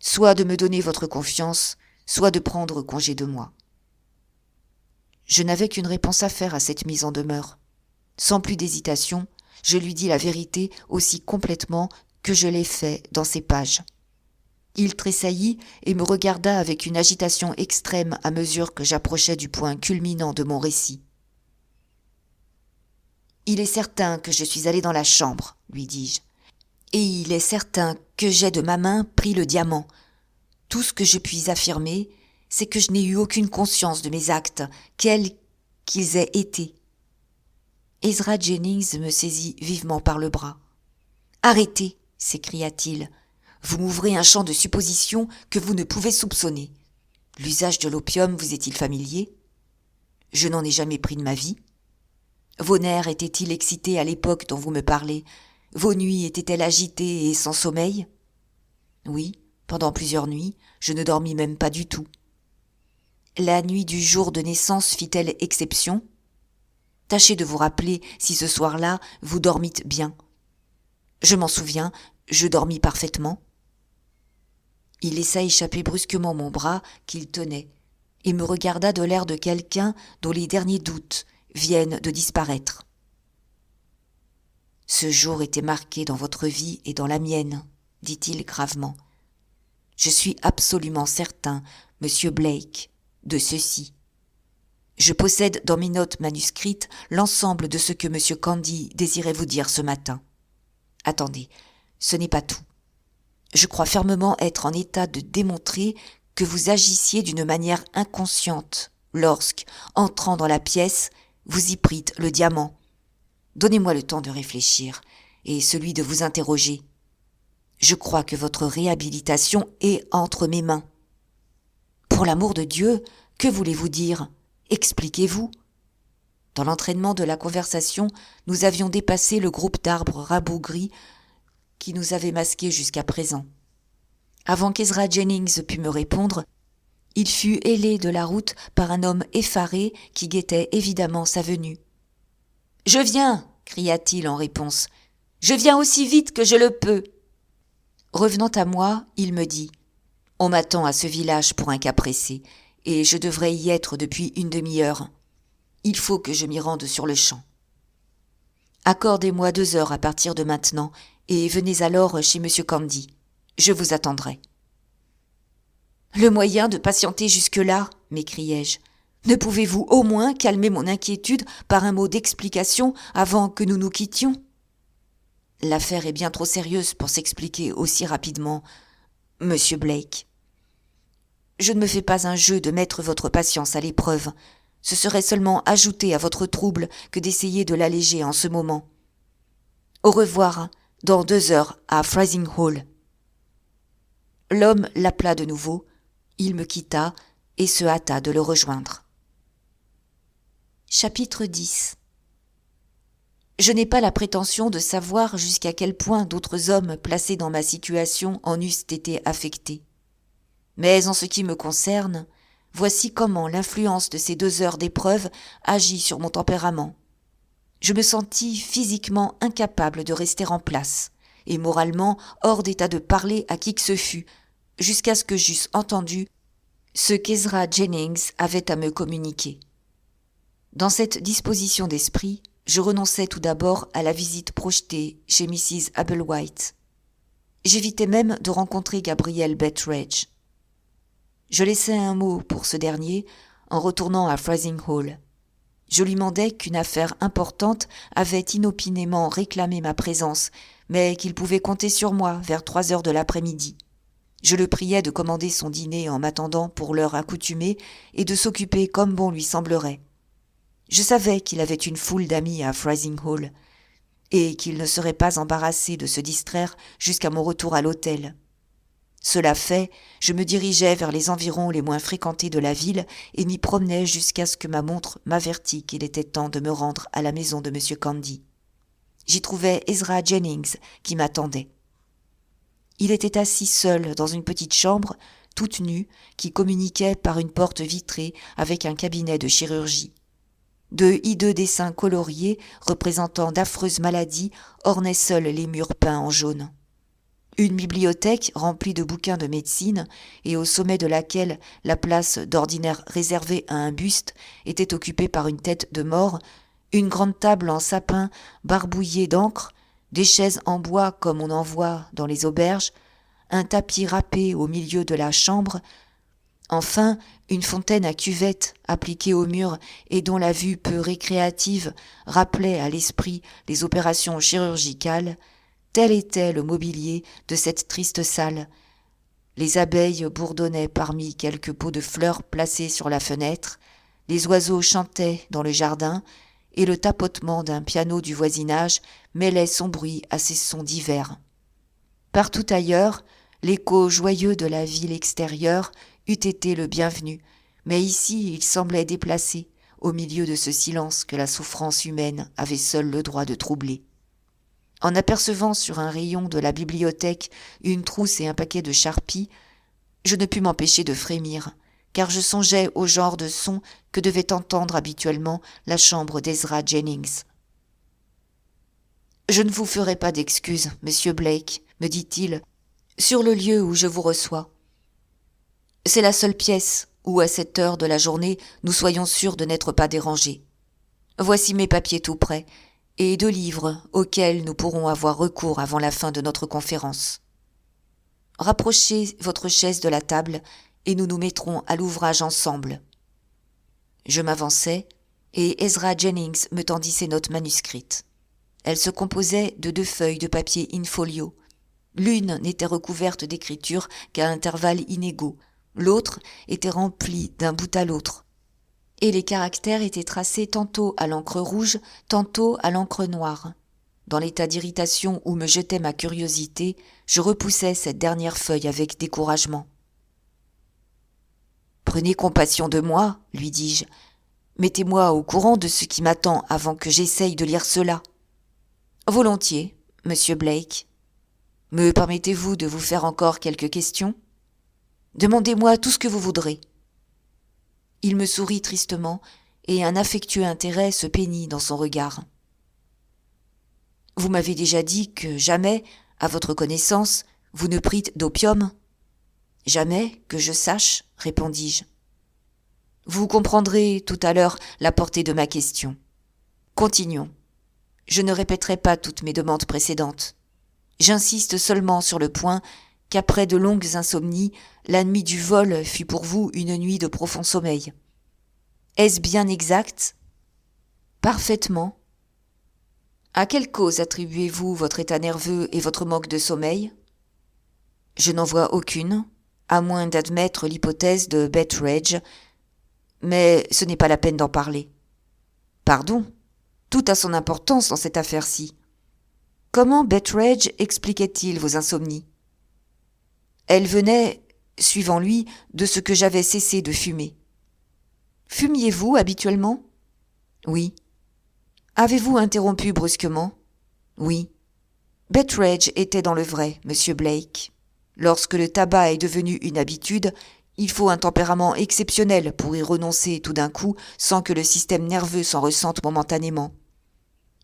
soit de me donner votre confiance, soit de prendre congé de moi. Je n'avais qu'une réponse à faire à cette mise en demeure. Sans plus d'hésitation, je lui dis la vérité aussi complètement que je l'ai fait dans ces pages. Il tressaillit et me regarda avec une agitation extrême à mesure que j'approchais du point culminant de mon récit. « Il est certain que je suis allé dans la chambre, lui dis-je, et il est certain que j'ai de ma main pris le diamant. Tout ce que je puis affirmer, c'est que je n'ai eu aucune conscience de mes actes, quels qu'ils aient été. » Ezra Jennings me saisit vivement par le bras. « Arrêtez !» s'écria-t-il. « Vous m'ouvrez un champ de suppositions que vous ne pouvez soupçonner. L'usage de l'opium vous est-il familier ? Je n'en ai jamais pris de ma vie. Vos nerfs étaient-ils excités à l'époque dont vous me parlez ? Vos nuits étaient-elles agitées et sans sommeil ? Oui, pendant plusieurs nuits, je ne dormis même pas du tout. La nuit du jour de naissance fit-elle exception ? Tâchez de vous rappeler si ce soir-là vous dormîtes bien. Je m'en souviens, je dormis parfaitement. Il laissa échapper brusquement mon bras qu'il tenait et me regarda de l'air de quelqu'un dont les derniers doutes viennent de disparaître. Ce jour était marqué dans votre vie et dans la mienne, dit-il gravement. Je suis absolument certain, monsieur Blake, de ceci. Je possède dans mes notes manuscrites l'ensemble de ce que monsieur Candy désirait vous dire ce matin. Attendez, ce n'est pas tout. Je crois fermement être en état de démontrer que vous agissiez d'une manière inconsciente lorsque, entrant dans la pièce, vous y prîtes le diamant. Donnez-moi le temps de réfléchir et celui de vous interroger. Je crois que votre réhabilitation est entre mes mains. Pour l'amour de Dieu, que voulez-vous dire ? Expliquez-vous. Dans l'entraînement de la conversation, nous avions dépassé le groupe d'arbres rabougris qui nous avait masqués jusqu'à présent. Avant qu'Ezra Jennings pût me répondre, il fut hélé de la route par un homme effaré qui guettait évidemment sa venue. « Je viens !» cria-t-il en réponse. « Je viens aussi vite que je le peux !» Revenant à moi, il me dit « On m'attend à ce village pour un cas pressé, et je devrais y être depuis une demi-heure. Il faut que je m'y rende sur le champ. Accordez-moi 2 heures à partir de maintenant, et venez alors chez monsieur Candy. Je vous attendrai. » « Le moyen de patienter jusque-là, m'écriai-je. Ne pouvez-vous au moins calmer mon inquiétude par un mot d'explication avant que nous nous quittions ? L'affaire est bien trop sérieuse pour s'expliquer aussi rapidement, monsieur Blake. Je ne me fais pas un jeu de mettre votre patience à l'épreuve. Ce serait seulement ajouter à votre trouble que d'essayer de l'alléger en ce moment. Au revoir, dans 2 heures à Freising Hall. L'homme l'appela de nouveau, il me quitta et se hâta de le rejoindre. Chapitre 10. Je n'ai pas la prétention de savoir jusqu'à quel point d'autres hommes placés dans ma situation en eussent été affectés. Mais en ce qui me concerne, voici comment l'influence de ces 2 heures d'épreuve agit sur mon tempérament. Je me sentis physiquement incapable de rester en place, et moralement hors d'état de parler à qui que ce fût, jusqu'à ce que j'eusse entendu ce qu'Ezra Jennings avait à me communiquer. Dans cette disposition d'esprit, je renonçai tout d'abord à la visite projetée chez Mrs. Applewhite. J'évitais même de rencontrer Gabriel Betteredge. Je laissai un mot pour ce dernier en retournant à Freising Hall. Je lui mandai qu'une affaire importante avait inopinément réclamé ma présence, mais qu'il pouvait compter sur moi vers 3 heures de l'après-midi. Je le priai de commander son dîner en m'attendant pour l'heure accoutumée et de s'occuper comme bon lui semblerait. Je savais qu'il avait une foule d'amis à Freising Hall et qu'il ne serait pas embarrassé de se distraire jusqu'à mon retour à l'hôtel. Cela fait, je me dirigeai vers les environs les moins fréquentés de la ville et m'y promenai jusqu'à ce que ma montre m'avertît qu'il était temps de me rendre à la maison de monsieur Candy. J'y trouvai Ezra Jennings qui m'attendait. Il était assis seul dans une petite chambre, toute nue, qui communiquait par une porte vitrée avec un cabinet de chirurgie. De hideux dessins coloriés représentant d'affreuses maladies ornaient seuls les murs peints en jaune. Une bibliothèque remplie de bouquins de médecine et au sommet de laquelle la place d'ordinaire réservée à un buste était occupée par une tête de mort, une grande table en sapin barbouillée d'encre, des chaises en bois comme on en voit dans les auberges, un tapis râpé au milieu de la chambre, enfin une fontaine à cuvette appliquée au mur et dont la vue peu récréative rappelait à l'esprit les opérations chirurgicales, tel était le mobilier de cette triste salle. Les abeilles bourdonnaient parmi quelques pots de fleurs placés sur la fenêtre, les oiseaux chantaient dans le jardin, et le tapotement d'un piano du voisinage mêlait son bruit à ces sons divers. Partout ailleurs, l'écho joyeux de la ville extérieure eût été le bienvenu, mais ici il semblait déplacé, au milieu de ce silence que la souffrance humaine avait seule le droit de troubler. En apercevant sur un rayon de la bibliothèque une trousse et un paquet de charpies, je ne pus m'empêcher de frémir, car je songeais au genre de son que devait entendre habituellement la chambre d'Ezra Jennings. « Je ne vous ferai pas d'excuses, monsieur Blake, me dit-il, sur le lieu où je vous reçois. C'est la seule pièce où, à cette heure de la journée, nous soyons sûrs de n'être pas dérangés. Voici mes papiers tout prêts, et 2 livres auxquels nous pourrons avoir recours avant la fin de notre conférence. Rapprochez votre chaise de la table et nous nous mettrons à l'ouvrage ensemble. » Je m'avançai et Ezra Jennings me tendit ses notes manuscrites. Elles se composaient de 2 feuilles de papier in-folio. L'une n'était recouverte d'écriture qu'à intervalles inégaux, l'autre était remplie d'un bout à l'autre, et les caractères étaient tracés tantôt à l'encre rouge, tantôt à l'encre noire. Dans l'état d'irritation où me jetait ma curiosité, je repoussai cette dernière feuille avec découragement. « Prenez compassion de moi, lui dis-je. Mettez-moi au courant de ce qui m'attend avant que j'essaye de lire cela. »« Volontiers, monsieur Blake. Me permettez-vous de vous faire encore quelques questions ? Demandez-moi tout ce que vous voudrez. » Il me sourit tristement et un affectueux intérêt se peignit dans son regard. « Vous m'avez déjà dit que jamais, à votre connaissance, vous ne prîtes d'opium ? » ?»« Jamais, que je sache, répondis-je. »« Vous comprendrez tout à l'heure la portée de ma question. Continuons. Je ne répéterai pas toutes mes demandes précédentes. J'insiste seulement sur le point qu'après de longues insomnies, la nuit du vol fut pour vous une nuit de profond sommeil. Est-ce bien exact ? Parfaitement. À quelle cause attribuez-vous votre état nerveux et votre manque de sommeil ? Je n'en vois aucune, à moins d'admettre l'hypothèse de Betteredge, mais ce n'est pas la peine d'en parler. Pardon, tout a son importance dans cette affaire-ci. Comment Betteredge expliquait-il vos insomnies ? Elles venaient, suivant lui, de ce que j'avais cessé de fumer. Fumiez-vous habituellement ? Oui. Avez-vous interrompu brusquement ? Oui. Betteredge était dans le vrai, monsieur Blake. Lorsque le tabac est devenu une habitude, il faut un tempérament exceptionnel pour y renoncer tout d'un coup sans que le système nerveux s'en ressente momentanément.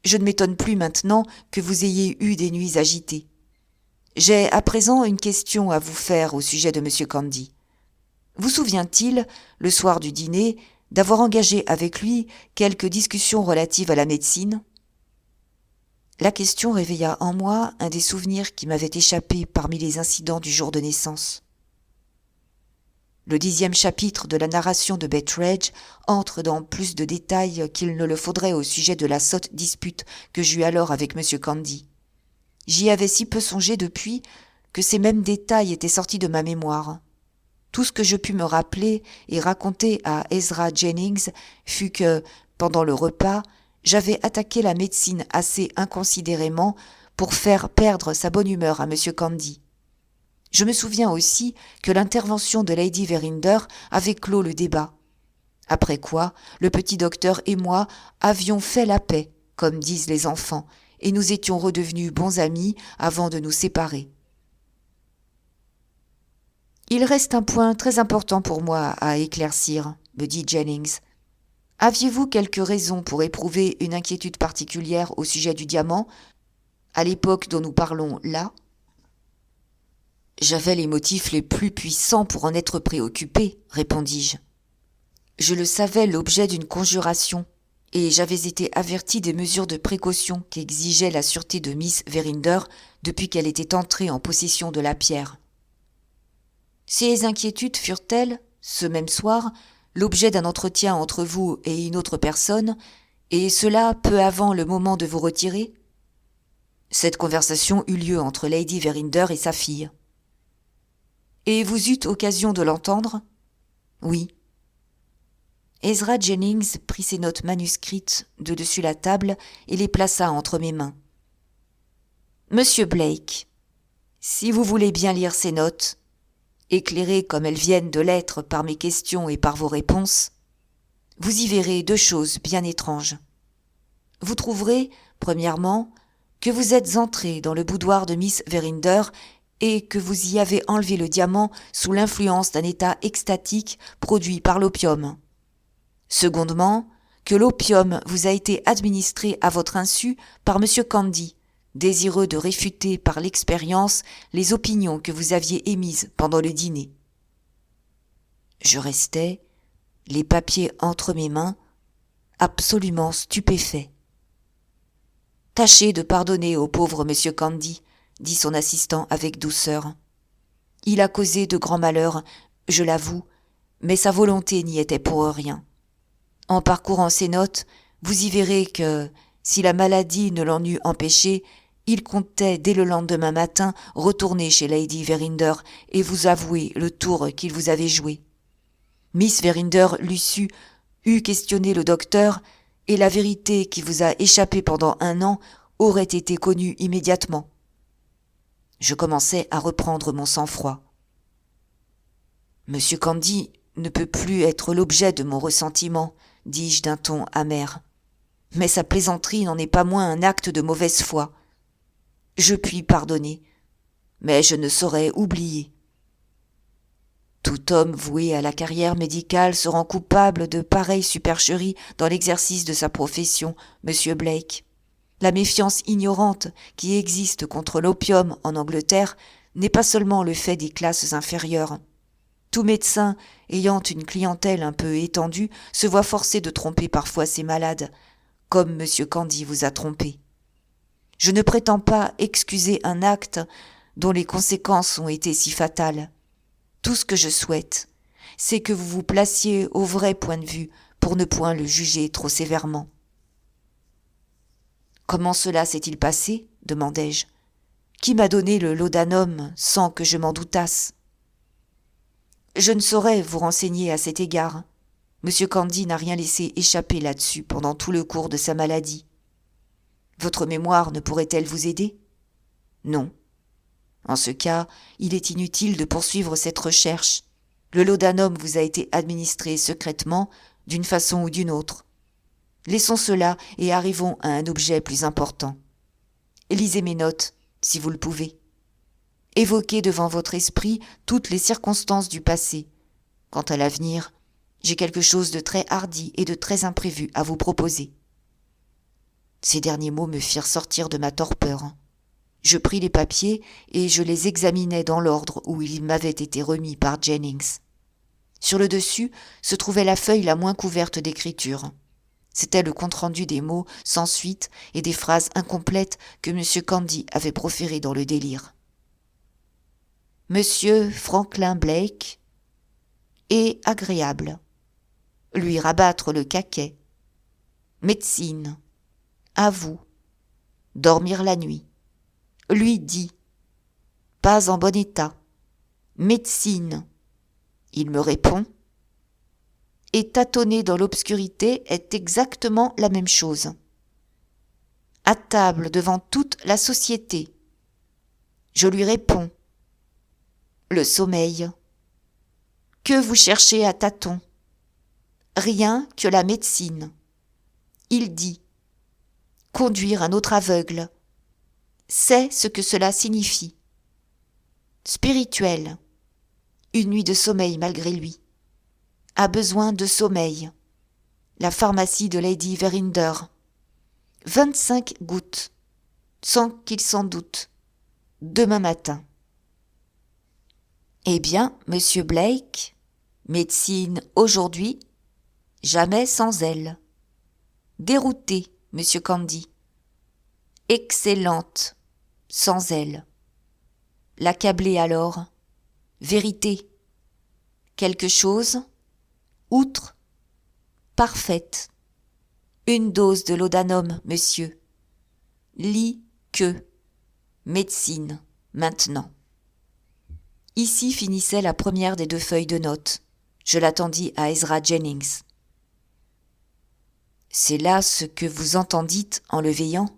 Je ne m'étonne plus maintenant que vous ayez eu des nuits agitées. J'ai à présent une question à vous faire au sujet de M. Candy. Vous souvient-il, le soir du dîner, d'avoir engagé avec lui quelques discussions relatives à la médecine ? La question réveilla en moi un des souvenirs qui m'avaient échappé parmi les incidents du jour de naissance. Le 10e chapitre de la narration de Betteredge entre dans plus de détails qu'il ne le faudrait au sujet de la sotte dispute que j'eus alors avec M. Candy. J'y avais si peu songé depuis que ces mêmes détails étaient sortis de ma mémoire. Tout ce que je pus me rappeler et raconter à Ezra Jennings fut que, pendant le repas, j'avais attaqué la médecine assez inconsidérément pour faire perdre sa bonne humeur à M. Candy. Je me souviens aussi que l'intervention de Lady Verinder avait clos le débat. Après quoi, le petit docteur et moi avions fait la paix, comme disent les enfants, et nous étions redevenus bons amis avant de nous séparer. « Il reste un point très important pour moi à éclaircir, » me dit Jennings. « Aviez-vous quelque raison pour éprouver une inquiétude particulière au sujet du diamant, à l'époque dont nous parlons là ? » J'avais les motifs les plus puissants pour en être préoccupé, répondis-je. Je le savais l'objet d'une conjuration, et j'avais été averti des mesures de précaution qu'exigeait la sûreté de Miss Verinder depuis qu'elle était entrée en possession de la pierre. Ces inquiétudes furent-elles, ce même soir, l'objet d'un entretien entre vous et une autre personne, et cela peu avant le moment de vous retirer ? Cette conversation eut lieu entre Lady Verinder et sa fille. Et vous eûtes occasion de l'entendre ? Oui. Ezra Jennings prit ses notes manuscrites de dessus la table et les plaça entre mes mains. Monsieur Blake, si vous voulez bien lire ces notes, éclairées comme elles viennent de l'être par mes questions et par vos réponses, vous y verrez 2 choses bien étranges. Vous trouverez, premièrement, que vous êtes entré dans le boudoir de Miss Verinder et que vous y avez enlevé le diamant sous l'influence d'un état extatique produit par l'opium. Secondement, que l'opium vous a été administré à votre insu par M. Candy, désireux de réfuter par l'expérience les opinions que vous aviez émises pendant le dîner. Je restais, les papiers entre mes mains, absolument stupéfait. « Tâchez de pardonner au pauvre M. Candy, dit son assistant avec douceur. Il a causé de grands malheurs, je l'avoue, mais sa volonté n'y était pour rien. En parcourant ses notes, vous y verrez que, si la maladie ne l'en eût empêché, il comptait dès le lendemain matin retourner chez Lady Verinder et vous avouer le tour qu'il vous avait joué. Miss Verinder l'eût su, eût questionné le docteur, et la vérité qui vous a échappé pendant 1 an aurait été connue immédiatement. Je commençais à reprendre mon sang-froid. Monsieur Candy ne peut plus être l'objet de mon ressentiment, dis-je d'un ton amer. Mais sa plaisanterie n'en est pas moins un acte de mauvaise foi. Je puis pardonner, mais je ne saurais oublier. Tout homme voué à la carrière médicale se rend coupable de pareilles supercheries dans l'exercice de sa profession, monsieur Blake. La méfiance ignorante qui existe contre l'opium en Angleterre n'est pas seulement le fait des classes inférieures. Tout médecin ayant une clientèle un peu étendue se voit forcé de tromper parfois ses malades, comme M. Candy vous a trompé. Je ne prétends pas excuser un acte dont les conséquences ont été si fatales. Tout ce que je souhaite, c'est que vous vous placiez au vrai point de vue pour ne point le juger trop sévèrement. « Comment cela s'est-il passé ?» demandai-je. « Qui m'a donné le laudanum sans que je m'en doutasse ?» Je ne saurais vous renseigner à cet égard. M. Candy n'a rien laissé échapper là-dessus pendant tout le cours de sa maladie. Votre mémoire ne pourrait-elle vous aider ? Non. En ce cas, il est inutile de poursuivre cette recherche. Le laudanum vous a été administré secrètement, d'une façon ou d'une autre. Laissons cela et arrivons à un objet plus important. Lisez mes notes, si vous le pouvez. Évoquez devant votre esprit toutes les circonstances du passé. Quant à l'avenir, j'ai quelque chose de très hardi et de très imprévu à vous proposer. Ces derniers mots me firent sortir de ma torpeur. Je pris les papiers et je les examinai dans l'ordre où ils m'avaient été remis par Jennings. Sur le dessus se trouvait la feuille la moins couverte d'écriture. C'était le compte-rendu des mots sans suite et des phrases incomplètes que M. Candy avait proférées dans le délire. Monsieur Franklin Blake est agréable. Lui rabattre le caquet. Médecine. À vous. Dormir la nuit. Lui dit. Pas en bon état. Médecine. Il me répond. Et tâtonner dans l'obscurité est exactement la même chose. À table devant toute la société. Je lui réponds. Le sommeil. Que vous cherchez à tâtons ? Rien que la médecine. Il dit. Conduire un autre aveugle. C'est ce que cela signifie. Spirituel. Une nuit de sommeil malgré lui. A besoin de sommeil. La pharmacie de Lady Verinder. 25 gouttes. Sans qu'il s'en doute. Demain matin. Eh bien, monsieur Blake, médecine aujourd'hui, jamais sans elle. Dérouté, monsieur Candy. Excellente, sans elle. L'accabler alors. Vérité. Quelque chose. Outre. Parfaite. Une dose de laudanum, monsieur. Lit que. Médecine, maintenant. Ici finissait la première des 2 feuilles de notes. Je l'attendis à Ezra Jennings. « C'est là ce que vous entendîtes en le veillant ?»«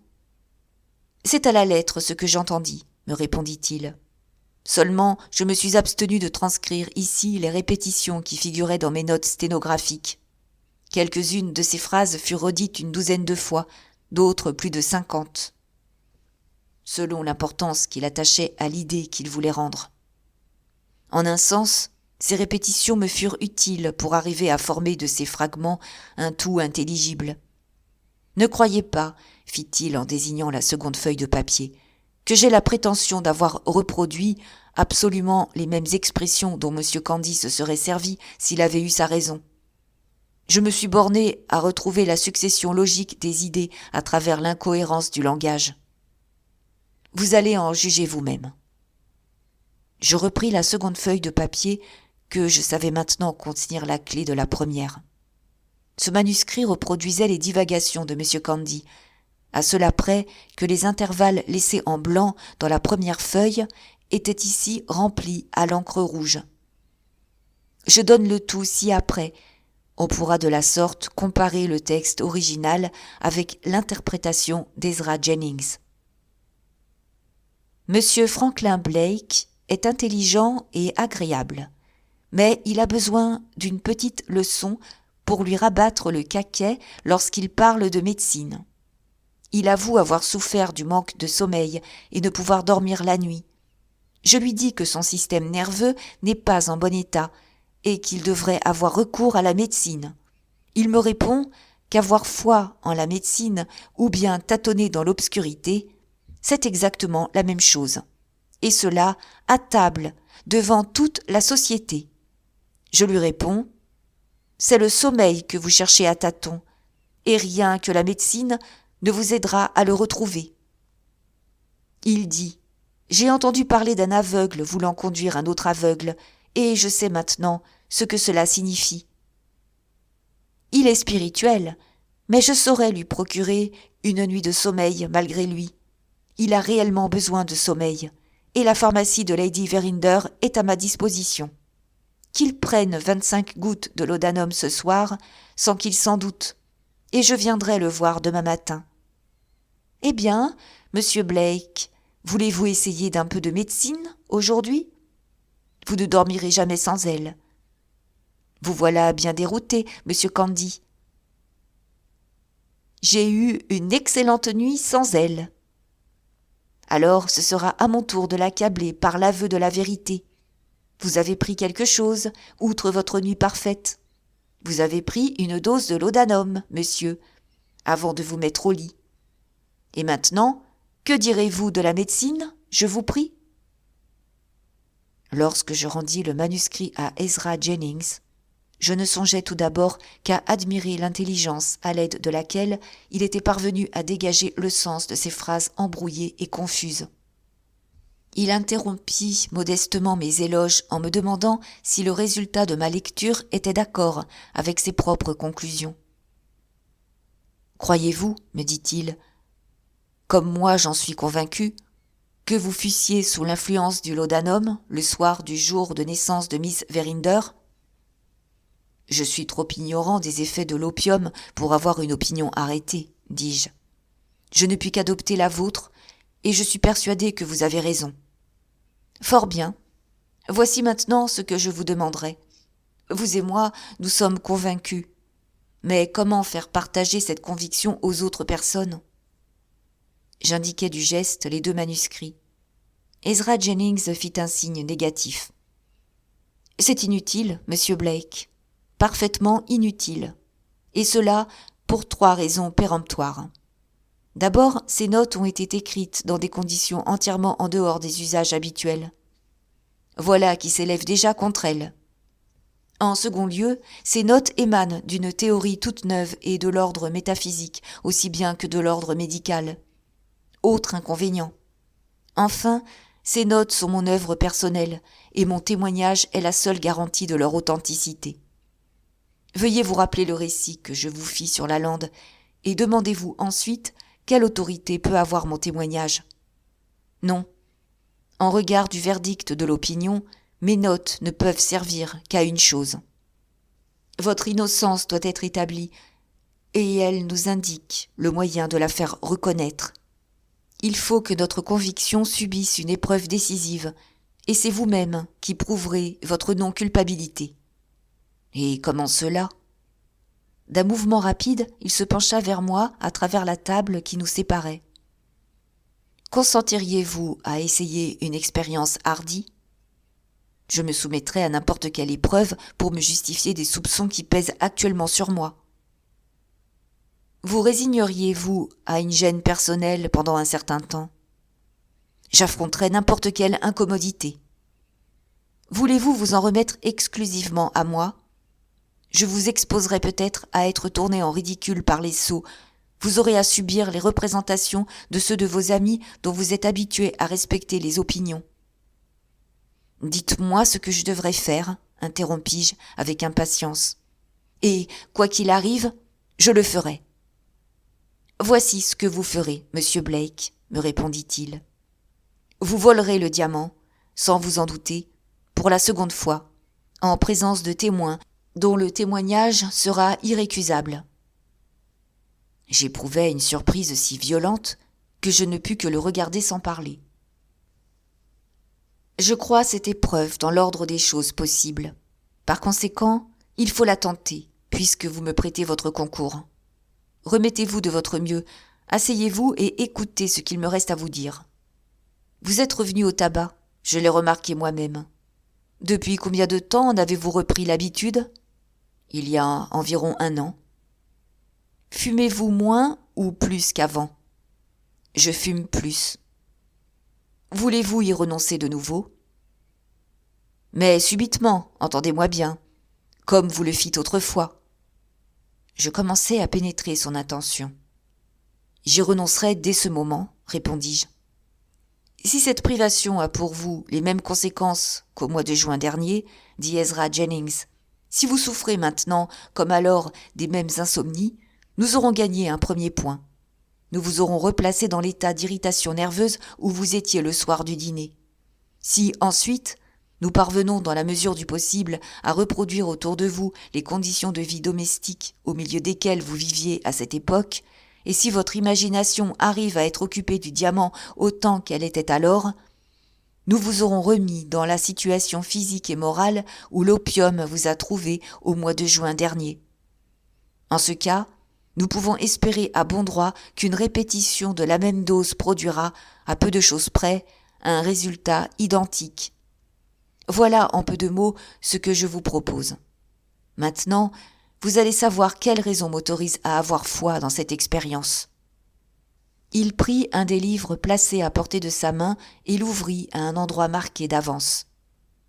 C'est à la lettre ce que j'entendis, » me répondit-il. « Seulement, je me suis abstenu de transcrire ici les répétitions qui figuraient dans mes notes sténographiques. Quelques-unes de ces phrases furent redites une 12aine de fois, d'autres plus de 50. selon l'importance qu'il attachait à l'idée qu'il voulait rendre. En un sens, ces répétitions me furent utiles pour arriver à former de ces fragments un tout intelligible. Ne croyez pas, fit-il en désignant la seconde feuille de papier, que j'ai la prétention d'avoir reproduit absolument les mêmes expressions dont M. Candy se serait servi s'il avait eu sa raison. Je me suis borné à retrouver la succession logique des idées à travers l'incohérence du langage. Vous allez en juger vous-même. Je repris la seconde feuille de papier que je savais maintenant contenir la clé de la première. Ce manuscrit reproduisait les divagations de M. Candy, à cela près que les intervalles laissés en blanc dans la première feuille étaient ici remplis à l'encre rouge. Je donne le tout ci-après. On pourra de la sorte comparer le texte original avec l'interprétation d'Ezra Jennings. Monsieur Franklin Blake est intelligent et agréable, mais il a besoin d'une petite leçon pour lui rabattre le caquet lorsqu'il parle de médecine. Il avoue avoir souffert du manque de sommeil et ne pouvoir dormir la nuit. Je lui dis que son système nerveux n'est pas en bon état et qu'il devrait avoir recours à la médecine. Il me répond qu'avoir foi en la médecine ou bien tâtonner dans l'obscurité, c'est exactement la même chose. Et cela à table, devant toute la société. Je lui réponds « C'est le sommeil que vous cherchez à tâtons, et rien que la médecine ne vous aidera à le retrouver. » Il dit « J'ai entendu parler d'un aveugle voulant conduire un autre aveugle, et je sais maintenant ce que cela signifie. Il est spirituel, mais je saurais lui procurer une nuit de sommeil malgré lui. Il a réellement besoin de sommeil, et la pharmacie de Lady Verinder est à ma disposition. Qu'il prenne 25 gouttes de laudanum ce soir, sans qu'il s'en doute, et je viendrai le voir demain matin. Eh bien, monsieur Blake, voulez-vous essayer d'un peu de médecine aujourd'hui ? Vous ne dormirez jamais sans elle. Vous voilà bien dérouté, monsieur Candy. J'ai eu une excellente nuit sans elle. Alors ce sera à mon tour de l'accabler par l'aveu de la vérité. Vous avez pris quelque chose, outre votre nuit parfaite. Vous avez pris une dose de laudanum, monsieur, avant de vous mettre au lit. Et maintenant, que direz-vous de la médecine, je vous prie ? Lorsque je rendis le manuscrit à Ezra Jennings, je ne songeais tout d'abord qu'à admirer l'intelligence à l'aide de laquelle il était parvenu à dégager le sens de ces phrases embrouillées et confuses. Il interrompit modestement mes éloges en me demandant si le résultat de ma lecture était d'accord avec ses propres conclusions. « Croyez-vous, me dit-il, comme moi j'en suis convaincu, que vous fussiez sous l'influence du laudanum le soir du jour de naissance de Miss Verinder ? Je suis trop ignorant des effets de l'opium pour avoir une opinion arrêtée, dis-je. Je ne puis qu'adopter la vôtre, et je suis persuadé que vous avez raison. Fort bien. Voici maintenant ce que je vous demanderai. Vous et moi, nous sommes convaincus. Mais comment faire partager cette conviction aux autres personnes ? J'indiquai du geste les 2 manuscrits. Ezra Jennings fit un signe négatif. « C'est inutile, monsieur Blake. Parfaitement inutile. Et cela pour 3 raisons péremptoires. D'abord, ces notes ont été écrites dans des conditions entièrement en dehors des usages habituels. Voilà qui s'élève déjà contre elles. En second lieu, ces notes émanent d'une théorie toute neuve et de l'ordre métaphysique, aussi bien que de l'ordre médical. Autre inconvénient. Enfin, ces notes sont mon œuvre personnelle, et mon témoignage est la seule garantie de leur authenticité. Veuillez vous rappeler le récit que je vous fis sur la lande, et demandez-vous ensuite quelle autorité peut avoir mon témoignage. Non. En regard du verdict de l'opinion, mes notes ne peuvent servir qu'à une chose. Votre innocence doit être établie, et elle nous indique le moyen de la faire reconnaître. Il faut que notre conviction subisse une épreuve décisive, et c'est vous-même qui prouverez votre non-culpabilité. Et comment cela ? D'un mouvement rapide, il se pencha vers moi à travers la table qui nous séparait. consentiriez-vous à essayer une expérience hardie ? Je me soumettrai à n'importe quelle épreuve pour me justifier des soupçons qui pèsent actuellement sur moi. Vous résigneriez-vous à une gêne personnelle pendant un certain temps ? J'affronterai n'importe quelle incommodité. Voulez-vous vous en remettre exclusivement à moi ? Je vous exposerai peut-être à être tourné en ridicule par les sots. Vous aurez à subir les représentations de ceux de vos amis dont vous êtes habitués à respecter les opinions. Dites-moi ce que je devrais faire, interrompis-je avec impatience. Et, quoi qu'il arrive, je le ferai. Voici ce que vous ferez, monsieur Blake, me répondit-il. Vous volerez le diamant, sans vous en douter, pour la seconde fois, en présence de témoins dont le témoignage sera irrécusable. J'éprouvai une surprise si violente que je ne pus que le regarder sans parler. Je crois cette épreuve dans l'ordre des choses possibles. Par conséquent, il faut la tenter, puisque vous me prêtez votre concours. Remettez-vous de votre mieux, asseyez-vous et écoutez ce qu'il me reste à vous dire. Vous êtes revenu au tabac, je l'ai remarqué moi-même. Depuis combien de temps en avez-vous repris l'habitude ? Il y a environ 1 an. Fumez-vous moins ou plus qu'avant ? Je fume plus. Voulez-vous y renoncer de nouveau ? Mais subitement, entendez-moi bien, comme vous le fîtes autrefois. Je commençai à pénétrer son intention. J'y renoncerai dès ce moment, répondis-je. Si cette privation a pour vous les mêmes conséquences qu'au mois de juin dernier, dit Ezra Jennings, si vous souffrez maintenant, comme alors, des mêmes insomnies, nous aurons gagné un premier point. Nous vous aurons replacé dans l'état d'irritation nerveuse où vous étiez le soir du dîner. Si, ensuite, nous parvenons dans la mesure du possible à reproduire autour de vous les conditions de vie domestique au milieu desquelles vous viviez à cette époque, et si votre imagination arrive à être occupée du diamant autant qu'elle était alors, nous vous aurons remis dans la situation physique et morale où l'opium vous a trouvé au mois de juin dernier. En ce cas, nous pouvons espérer à bon droit qu'une répétition de la même dose produira, à peu de choses près, un résultat identique. Voilà en peu de mots ce que je vous propose. Maintenant, vous allez savoir quelle raison m'autorise à avoir foi dans cette expérience. Il prit un des livres placés à portée de sa main et l'ouvrit à un endroit marqué d'avance.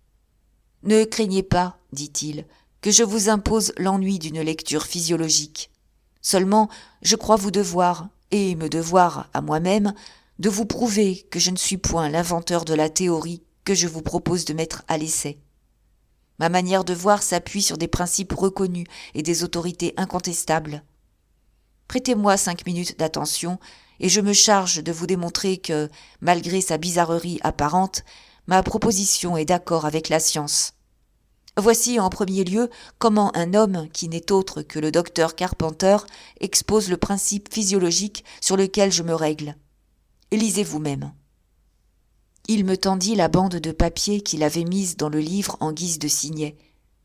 « Ne craignez pas, dit-il, que je vous impose l'ennui d'une lecture physiologique. Seulement, je crois vous devoir, et me devoir à moi-même, de vous prouver que je ne suis point l'inventeur de la théorie que je vous propose de mettre à l'essai. Ma manière de voir s'appuie sur des principes reconnus et des autorités incontestables. Prêtez-moi 5 minutes d'attention et je me charge de vous démontrer que, malgré sa bizarrerie apparente, ma proposition est d'accord avec la science. Voici en premier lieu comment un homme qui n'est autre que le docteur Carpenter expose le principe physiologique sur lequel je me règle. Lisez vous-même. Il me tendit la bande de papier qu'il avait mise dans le livre en guise de signet.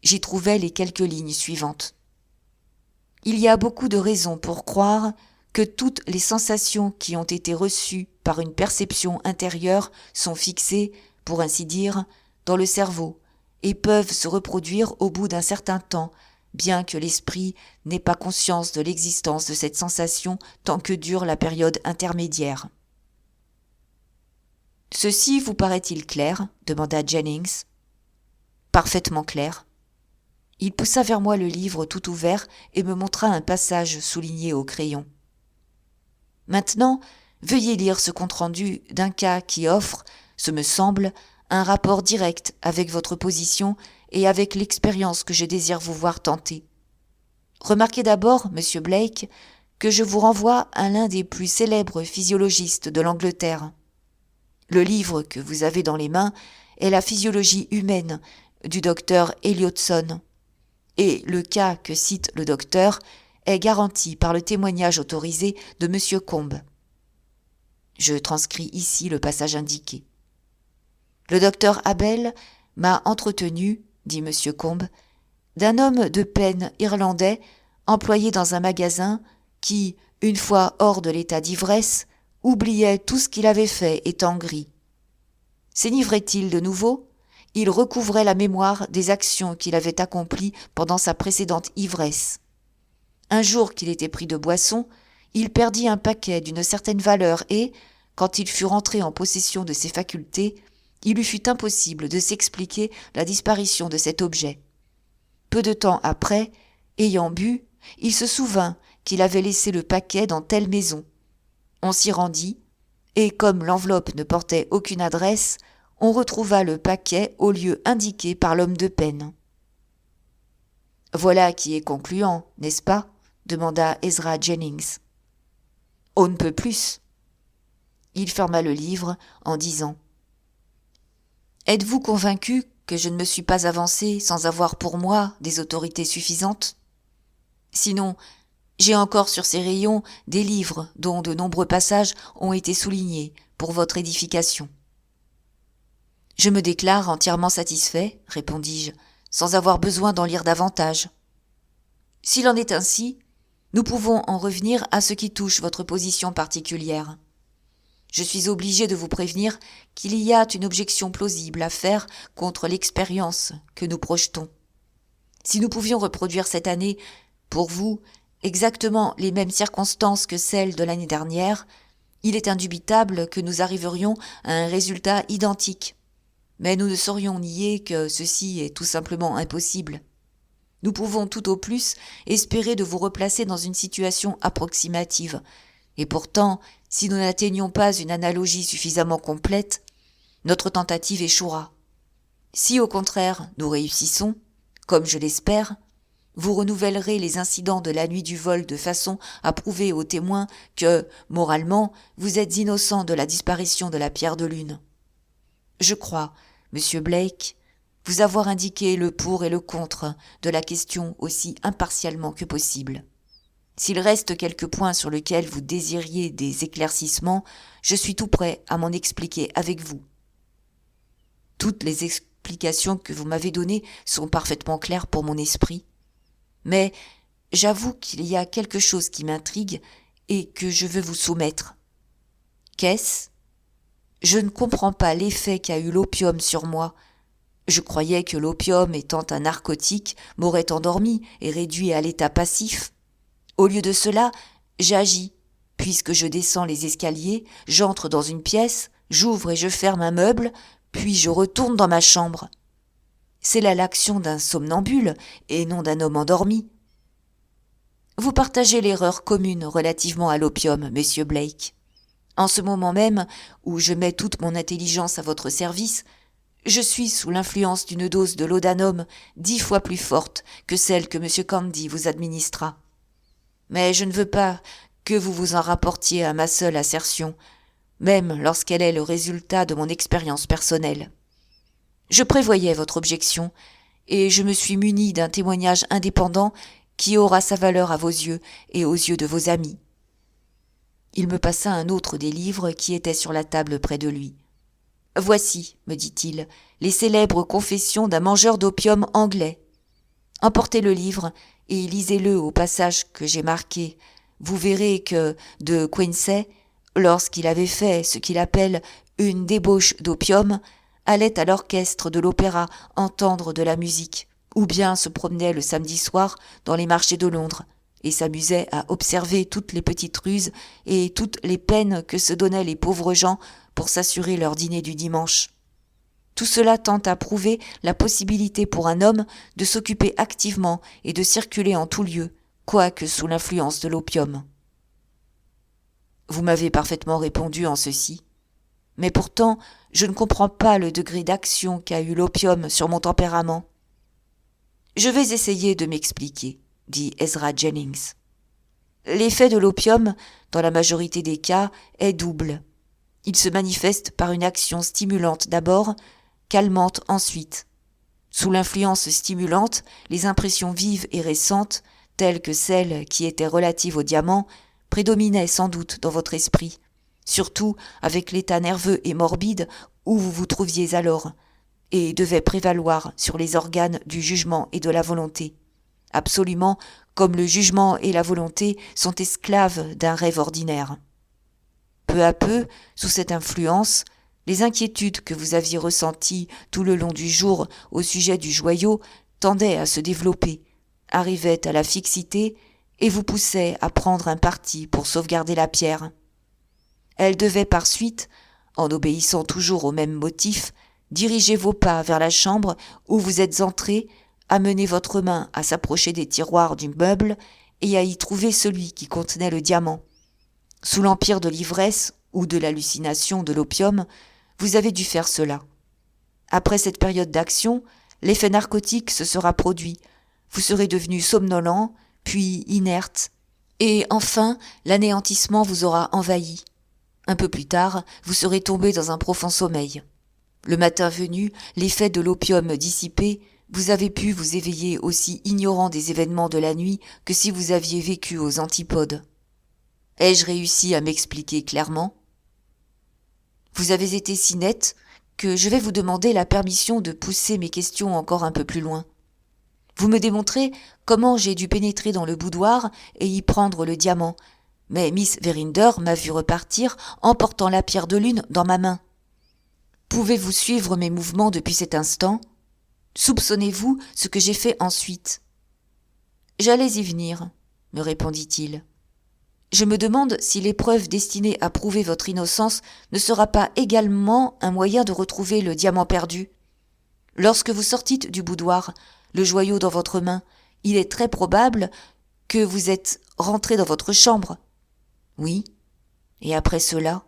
J'y trouvai les quelques lignes suivantes. Il y a beaucoup de raisons pour croire que toutes les sensations qui ont été reçues par une perception intérieure sont fixées, pour ainsi dire, dans le cerveau et peuvent se reproduire au bout d'un certain temps, bien que l'esprit n'ait pas conscience de l'existence de cette sensation tant que dure la période intermédiaire. « Ceci vous paraît-il clair ?» demanda Jennings. « Parfaitement clair. » Il poussa vers moi le livre tout ouvert et me montra un passage souligné au crayon. « Maintenant, veuillez lire ce compte-rendu d'un cas qui offre, ce me semble, un rapport direct avec votre position et avec l'expérience que je désire vous voir tenter. Remarquez d'abord, monsieur Blake, que je vous renvoie à l'un des plus célèbres physiologistes de l'Angleterre. Le livre que vous avez dans les mains est la physiologie humaine du docteur Elliotson, et le cas que cite le docteur est garanti par le témoignage autorisé de monsieur Combe. Je transcris ici le passage indiqué. Le docteur Abel m'a entretenu, dit monsieur Combe, d'un homme de peine irlandais employé dans un magasin qui, une fois hors de l'état d'ivresse, oubliait tout ce qu'il avait fait étant gris. S'enivrait-il de nouveau ? Il recouvrait la mémoire des actions qu'il avait accomplies pendant sa précédente ivresse. Un jour qu'il était pris de boisson, il perdit un paquet d'une certaine valeur et, quand il fut rentré en possession de ses facultés, il lui fut impossible de s'expliquer la disparition de cet objet. Peu de temps après, ayant bu, il se souvint qu'il avait laissé le paquet dans telle maison. On s'y rendit, et comme l'enveloppe ne portait aucune adresse, on retrouva le paquet au lieu indiqué par l'homme de peine. « Voilà qui est concluant, n'est-ce pas ?» demanda Ezra Jennings. « On ne peut plus. » Il ferma le livre en disant « Êtes-vous convaincu que je ne me suis pas avancé sans avoir pour moi des autorités suffisantes ? Sinon, j'ai encore sur ces rayons des livres dont de nombreux passages ont été soulignés pour votre édification. » « Je me déclare entièrement satisfait, répondis-je, sans avoir besoin d'en lire davantage. S'il en est ainsi, nous pouvons en revenir à ce qui touche votre position particulière. Je suis obligé de vous prévenir qu'il y a une objection plausible à faire contre l'expérience que nous projetons. Si nous pouvions reproduire cette année, pour vous, exactement les mêmes circonstances que celles de l'année dernière, il est indubitable que nous arriverions à un résultat identique. Mais nous ne saurions nier que ceci est tout simplement impossible. Nous pouvons tout au plus espérer de vous replacer dans une situation approximative. Et pourtant, si nous n'atteignons pas une analogie suffisamment complète, notre tentative échouera. Si au contraire nous réussissons, comme je l'espère, vous renouvellerez les incidents de la nuit du vol de façon à prouver aux témoins que, moralement, vous êtes innocent de la disparition de la pierre de lune. Je crois, Monsieur Blake, vous avoir indiqué le pour et le contre de la question aussi impartialement que possible. S'il reste quelques points sur lesquels vous désiriez des éclaircissements, je suis tout prêt à m'en expliquer avec vous. Toutes les explications que vous m'avez données sont parfaitement claires pour mon esprit, mais j'avoue qu'il y a quelque chose qui m'intrigue et que je veux vous soumettre. Qu'est-ce ? Je ne comprends pas l'effet qu'a eu l'opium sur moi. Je croyais que l'opium, étant un narcotique, m'aurait endormi et réduit à l'état passif. Au lieu de cela, j'agis. Puisque je descends les escaliers, j'entre dans une pièce, j'ouvre et je ferme un meuble, puis je retourne dans ma chambre. C'est là l'action d'un somnambule et non d'un homme endormi. Vous partagez l'erreur commune relativement à l'opium, monsieur Blake. En ce moment même, où je mets toute mon intelligence à votre service, je suis sous l'influence d'une dose de laudanum 10 fois plus forte que celle que M. Candy vous administra. Mais je ne veux pas que vous vous en rapportiez à ma seule assertion, même lorsqu'elle est le résultat de mon expérience personnelle. Je prévoyais votre objection, et je me suis muni d'un témoignage indépendant qui aura sa valeur à vos yeux et aux yeux de vos amis. Il me passa un autre des livres qui étaient sur la table près de lui. « Voici, me dit-il, les célèbres confessions d'un mangeur d'opium anglais. Emportez le livre et lisez-le au passage que j'ai marqué. Vous verrez que, de Quincy, lorsqu'il avait fait ce qu'il appelle une débauche d'opium, allait à l'orchestre de l'opéra entendre de la musique, ou bien se promenait le samedi soir dans les marchés de Londres, et s'amusait à observer toutes les petites ruses et toutes les peines que se donnaient les pauvres gens pour s'assurer leur dîner du dimanche. Tout cela tend à prouver la possibilité pour un homme de s'occuper activement et de circuler en tout lieu, quoique sous l'influence de l'opium. Vous m'avez parfaitement répondu en ceci. Mais pourtant, je ne comprends pas le degré d'action qu'a eu l'opium sur mon tempérament. Je vais essayer de m'expliquer, dit Ezra Jennings. L'effet de l'opium, dans la majorité des cas, est double. Il se manifeste par une action stimulante d'abord, calmante ensuite. Sous l'influence stimulante, les impressions vives et récentes, telles que celles qui étaient relatives au diamant, prédominaient sans doute dans votre esprit, surtout avec l'état nerveux et morbide où vous vous trouviez alors, et devaient prévaloir sur les organes du jugement et de la volonté. Absolument comme le jugement et la volonté sont esclaves d'un rêve ordinaire. Peu à peu, sous cette influence, les inquiétudes que vous aviez ressenties tout le long du jour au sujet du joyau tendaient à se développer, arrivaient à la fixité et vous poussaient à prendre un parti pour sauvegarder la pierre. Elle devait par suite, en obéissant toujours au même motif, diriger vos pas vers la chambre où vous êtes entré, amener votre main à s'approcher des tiroirs du meuble et à y trouver celui qui contenait le diamant. Sous l'empire de l'ivresse ou de l'hallucination de l'opium, vous avez dû faire cela. Après cette période d'action, l'effet narcotique se sera produit. Vous serez devenu somnolent, puis inerte, et enfin l'anéantissement vous aura envahi. Un peu plus tard, vous serez tombé dans un profond sommeil. Le matin venu, l'effet de l'opium dissipé, vous avez pu vous éveiller aussi ignorant des événements de la nuit que si vous aviez vécu aux antipodes. Ai-je réussi à m'expliquer clairement ? Vous avez été si nette que je vais vous demander la permission de pousser mes questions encore un peu plus loin. Vous me démontrez comment j'ai dû pénétrer dans le boudoir et y prendre le diamant, mais Miss Verinder m'a vu repartir en portant la pierre de lune dans ma main. Pouvez-vous suivre mes mouvements depuis cet instant ? Soupçonnez-vous ce que j'ai fait ensuite ? J'allais y venir, me répondit-il. Je me demande si l'épreuve destinée à prouver votre innocence ne sera pas également un moyen de retrouver le diamant perdu. Lorsque vous sortîtes du boudoir, le joyau dans votre main, il est très probable que vous êtes rentré dans votre chambre. Oui. Et après cela ?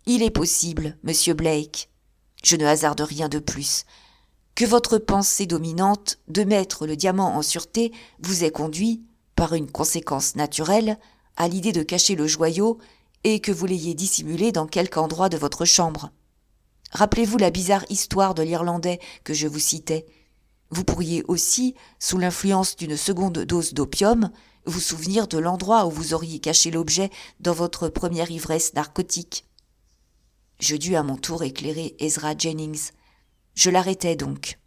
Il est possible, monsieur Blake, je ne hasarde rien de plus, que votre pensée dominante de mettre le diamant en sûreté vous ait conduit, par une conséquence naturelle, à l'idée de cacher le joyau et que vous l'ayez dissimulé dans quelque endroit de votre chambre. Rappelez-vous la bizarre histoire de l'Irlandais que je vous citais. Vous pourriez aussi, sous l'influence d'une seconde dose d'opium, vous souvenir de l'endroit où vous auriez caché l'objet dans votre première ivresse narcotique. Je dus à mon tour éclairer Ezra Jennings. Je l'arrêtai donc.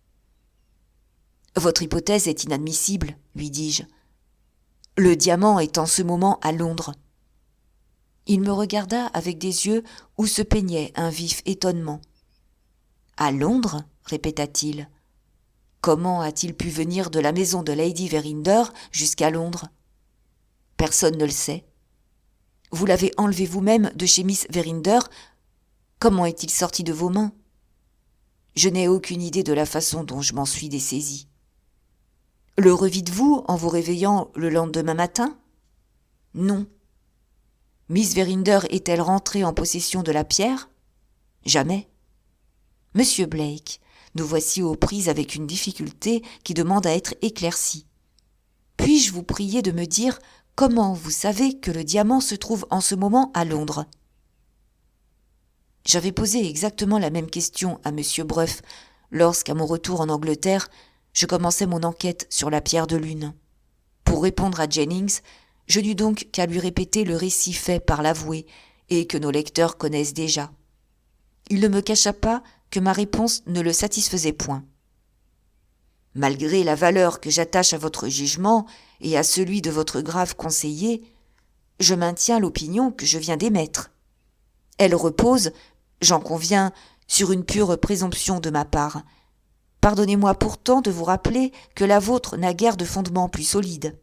« Votre hypothèse est inadmissible, lui dis-je. Le diamant est en ce moment à Londres. » Il me regarda avec des yeux où se peignait un vif étonnement. « À Londres ?» répéta-t-il. « Comment a-t-il pu venir de la maison de Lady Verinder jusqu'à Londres ? Personne ne le sait. Vous l'avez enlevé vous-même de chez Miss Verinder. Comment est-il sorti de vos mains ? Je n'ai aucune idée de la façon dont je m'en suis dessaisie. Le revîtes-vous en vous réveillant le lendemain matin ? Non. Miss Verinder est-elle rentrée en possession de la pierre ? Jamais. Monsieur Blake, nous voici aux prises avec une difficulté qui demande à être éclaircie. Puis-je vous prier de me dire comment vous savez que le diamant se trouve en ce moment à Londres ? J'avais posé exactement la même question à monsieur Bruff lorsqu'à mon retour en Angleterre, je commençais mon enquête sur la pierre de lune. Pour répondre à Jennings, je n'eus donc qu'à lui répéter le récit fait par l'avoué et que nos lecteurs connaissent déjà. Il ne me cacha pas que ma réponse ne le satisfaisait point. Malgré la valeur que j'attache à votre jugement et à celui de votre grave conseiller, je maintiens l'opinion que je viens d'émettre. Elle repose, j'en conviens, sur une pure présomption de ma part. Pardonnez-moi pourtant de vous rappeler que la vôtre n'a guère de fondement plus solide.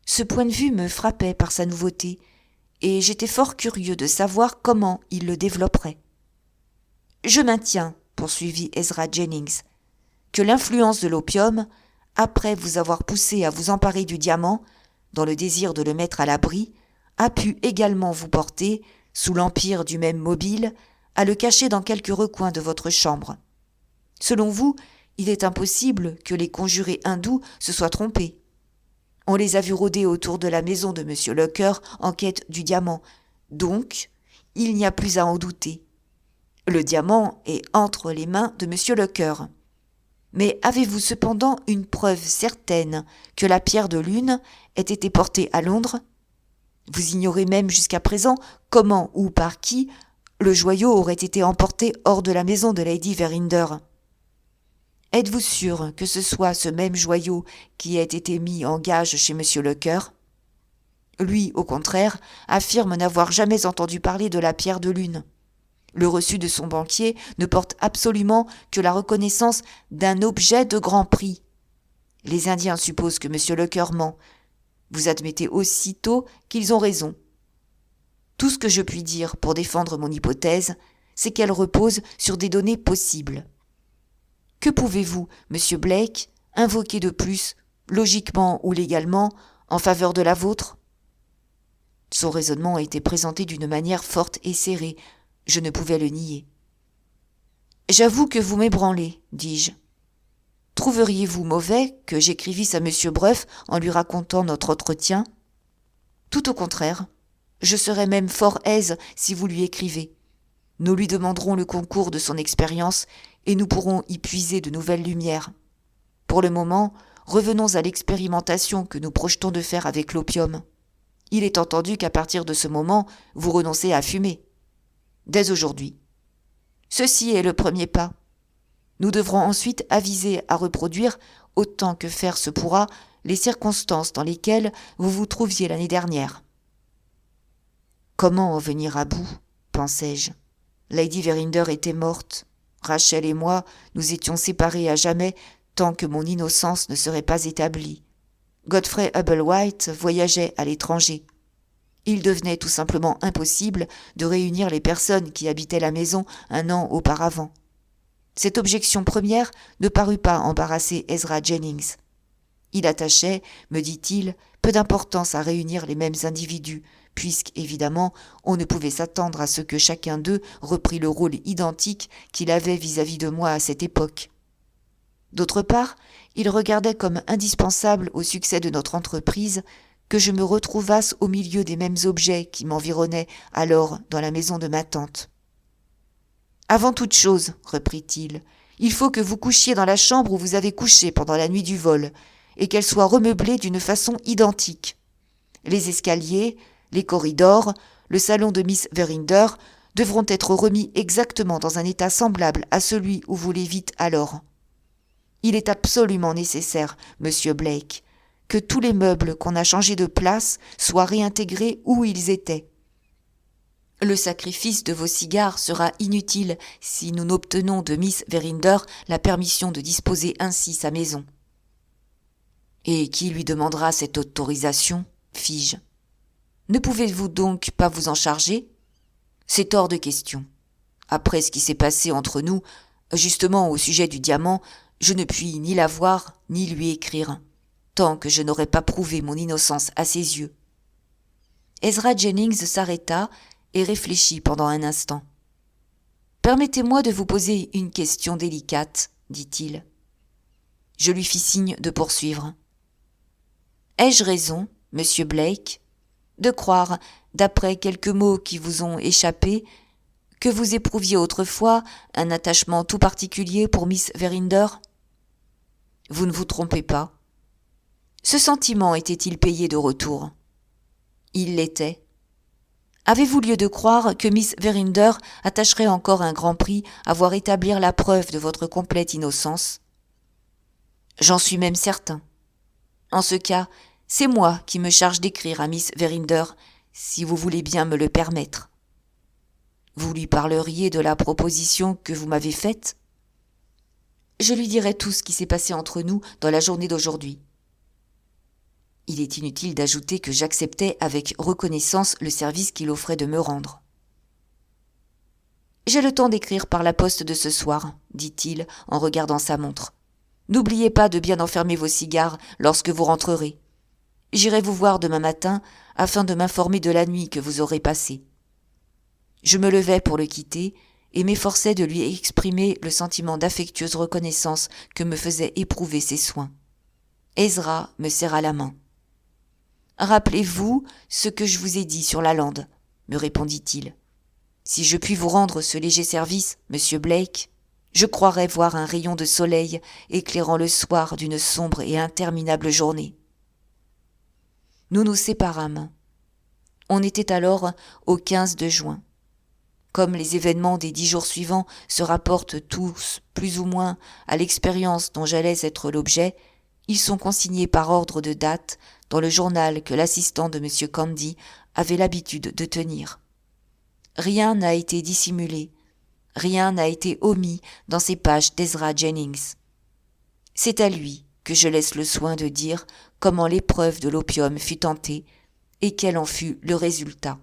Ce point de vue me frappait par sa nouveauté, et j'étais fort curieux de savoir comment il le développerait. Je maintiens, poursuivit Ezra Jennings, que l'influence de l'opium, après vous avoir poussé à vous emparer du diamant, dans le désir de le mettre à l'abri, a pu également vous porter, sous l'empire du même mobile, à le cacher dans quelque recoin de votre chambre. Selon vous, il est impossible que les conjurés hindous se soient trompés. On les a vus rôder autour de la maison de M. Lecœur en quête du diamant. Donc, il n'y a plus à en douter. Le diamant est entre les mains de M. Lecœur. Mais avez-vous cependant une preuve certaine que la pierre de lune ait été portée à Londres ? Vous ignorez même jusqu'à présent comment ou par qui le joyau aurait été emporté hors de la maison de Lady Verinder. Êtes-vous sûr que ce soit ce même joyau qui ait été mis en gage chez M. Lecœur ? Lui, au contraire, affirme n'avoir jamais entendu parler de la pierre de lune. Le reçu de son banquier ne porte absolument que la reconnaissance d'un objet de grand prix. Les Indiens supposent que M. Lecœur ment. Vous admettez aussitôt qu'ils ont raison. Tout ce que je puis dire pour défendre mon hypothèse, c'est qu'elle repose sur des données possibles. Que pouvez-vous, M. Blake, invoquer de plus, logiquement ou légalement, en faveur de la vôtre ? Son raisonnement était présenté d'une manière forte et serrée. Je ne pouvais le nier. « J'avoue que vous m'ébranlez, dis-je. Trouveriez-vous mauvais que j'écrivisse à M. Breuf en lui racontant notre entretien ? Tout au contraire. Je serais même fort aise si vous lui écrivez. Nous lui demanderons le concours de son expérience et nous pourrons y puiser de nouvelles lumières. Pour le moment, revenons à l'expérimentation que nous projetons de faire avec l'opium. Il est entendu qu'à partir de ce moment, vous renoncez à fumer. Dès aujourd'hui. Ceci est le premier pas. Nous devrons ensuite aviser à reproduire, autant que faire se pourra, les circonstances dans lesquelles vous vous trouviez l'année dernière. Comment en venir à bout, pensai-je. Lady Verinder était morte. Rachel et moi, nous étions séparés à jamais tant que mon innocence ne serait pas établie. Godfrey Hubblewhite voyageait à l'étranger. Il devenait tout simplement impossible de réunir les personnes qui habitaient la maison un an auparavant. Cette objection première ne parut pas embarrasser Ezra Jennings. Il attachait, me dit-il, peu d'importance à réunir les mêmes individus, puisqu'évidemment, on ne pouvait s'attendre à ce que chacun d'eux reprît le rôle identique qu'il avait vis-à-vis de moi à cette époque. D'autre part, il regardait comme indispensable au succès de notre entreprise que je me retrouvasse au milieu des mêmes objets qui m'environnaient alors dans la maison de ma tante. « Avant toute chose, reprit-il, il faut que vous couchiez dans la chambre où vous avez couché pendant la nuit du vol, et qu'elle soit remeublée d'une façon identique. Les escaliers, les corridors, le salon de Miss Verinder devront être remis exactement dans un état semblable à celui où vous les vîtes alors. Il est absolument nécessaire, Monsieur Blake, que tous les meubles qu'on a changés de place soient réintégrés où ils étaient. Le sacrifice de vos cigares sera inutile si nous n'obtenons de Miss Verinder la permission de disposer ainsi sa maison. »« Et qui lui demandera cette autorisation ?» fis-je. « Ne pouvez-vous donc pas vous en charger ? C'est hors de question. Après ce qui s'est passé entre nous, justement au sujet du diamant, je ne puis ni la voir ni lui écrire, tant que je n'aurai pas prouvé mon innocence à ses yeux. » Ezra Jennings s'arrêta et réfléchit pendant un instant. « Permettez-moi de vous poser une question délicate, dit-il. » Je lui fis signe de poursuivre. « Ai-je raison, Monsieur Blake, de croire, d'après quelques mots qui vous ont échappé, que vous éprouviez autrefois un attachement tout particulier pour Miss Verinder ? Vous ne vous trompez pas. Ce sentiment était-il payé de retour ? Il l'était. Avez-vous lieu de croire que Miss Verinder attacherait encore un grand prix à voir établir la preuve de votre complète innocence ? J'en suis même certain. En ce cas, c'est moi qui me charge d'écrire à Miss Verinder, si vous voulez bien me le permettre. Vous lui parleriez de la proposition que vous m'avez faite ? Je lui dirai tout ce qui s'est passé entre nous dans la journée d'aujourd'hui. Il est inutile d'ajouter que j'acceptais avec reconnaissance le service qu'il offrait de me rendre. « J'ai le temps d'écrire par la poste de ce soir, dit-il en regardant sa montre. N'oubliez pas de bien enfermer vos cigares lorsque vous rentrerez. J'irai vous voir demain matin afin de m'informer de la nuit que vous aurez passée. » Je me levai pour le quitter et m'efforçai de lui exprimer le sentiment d'affectueuse reconnaissance que me faisaient éprouver ses soins. Ezra me serra la main. « Rappelez-vous ce que je vous ai dit sur la lande, me répondit-il. Si je puis vous rendre ce léger service, Monsieur Blake, je croirais voir un rayon de soleil éclairant le soir d'une sombre et interminable journée. » Nous nous séparâmes. On était alors au 15 de juin. Comme les événements des 10 jours suivants se rapportent tous, plus ou moins, à l'expérience dont j'allais être l'objet, Ils sont consignés par ordre de date dans le journal que l'assistant de M. Candy avait l'habitude de tenir. Rien n'a été dissimulé, rien n'a été omis dans ces pages d'Ezra Jennings. C'est à lui que je laisse le soin de dire comment l'épreuve de l'opium fut tentée et quel en fut le résultat.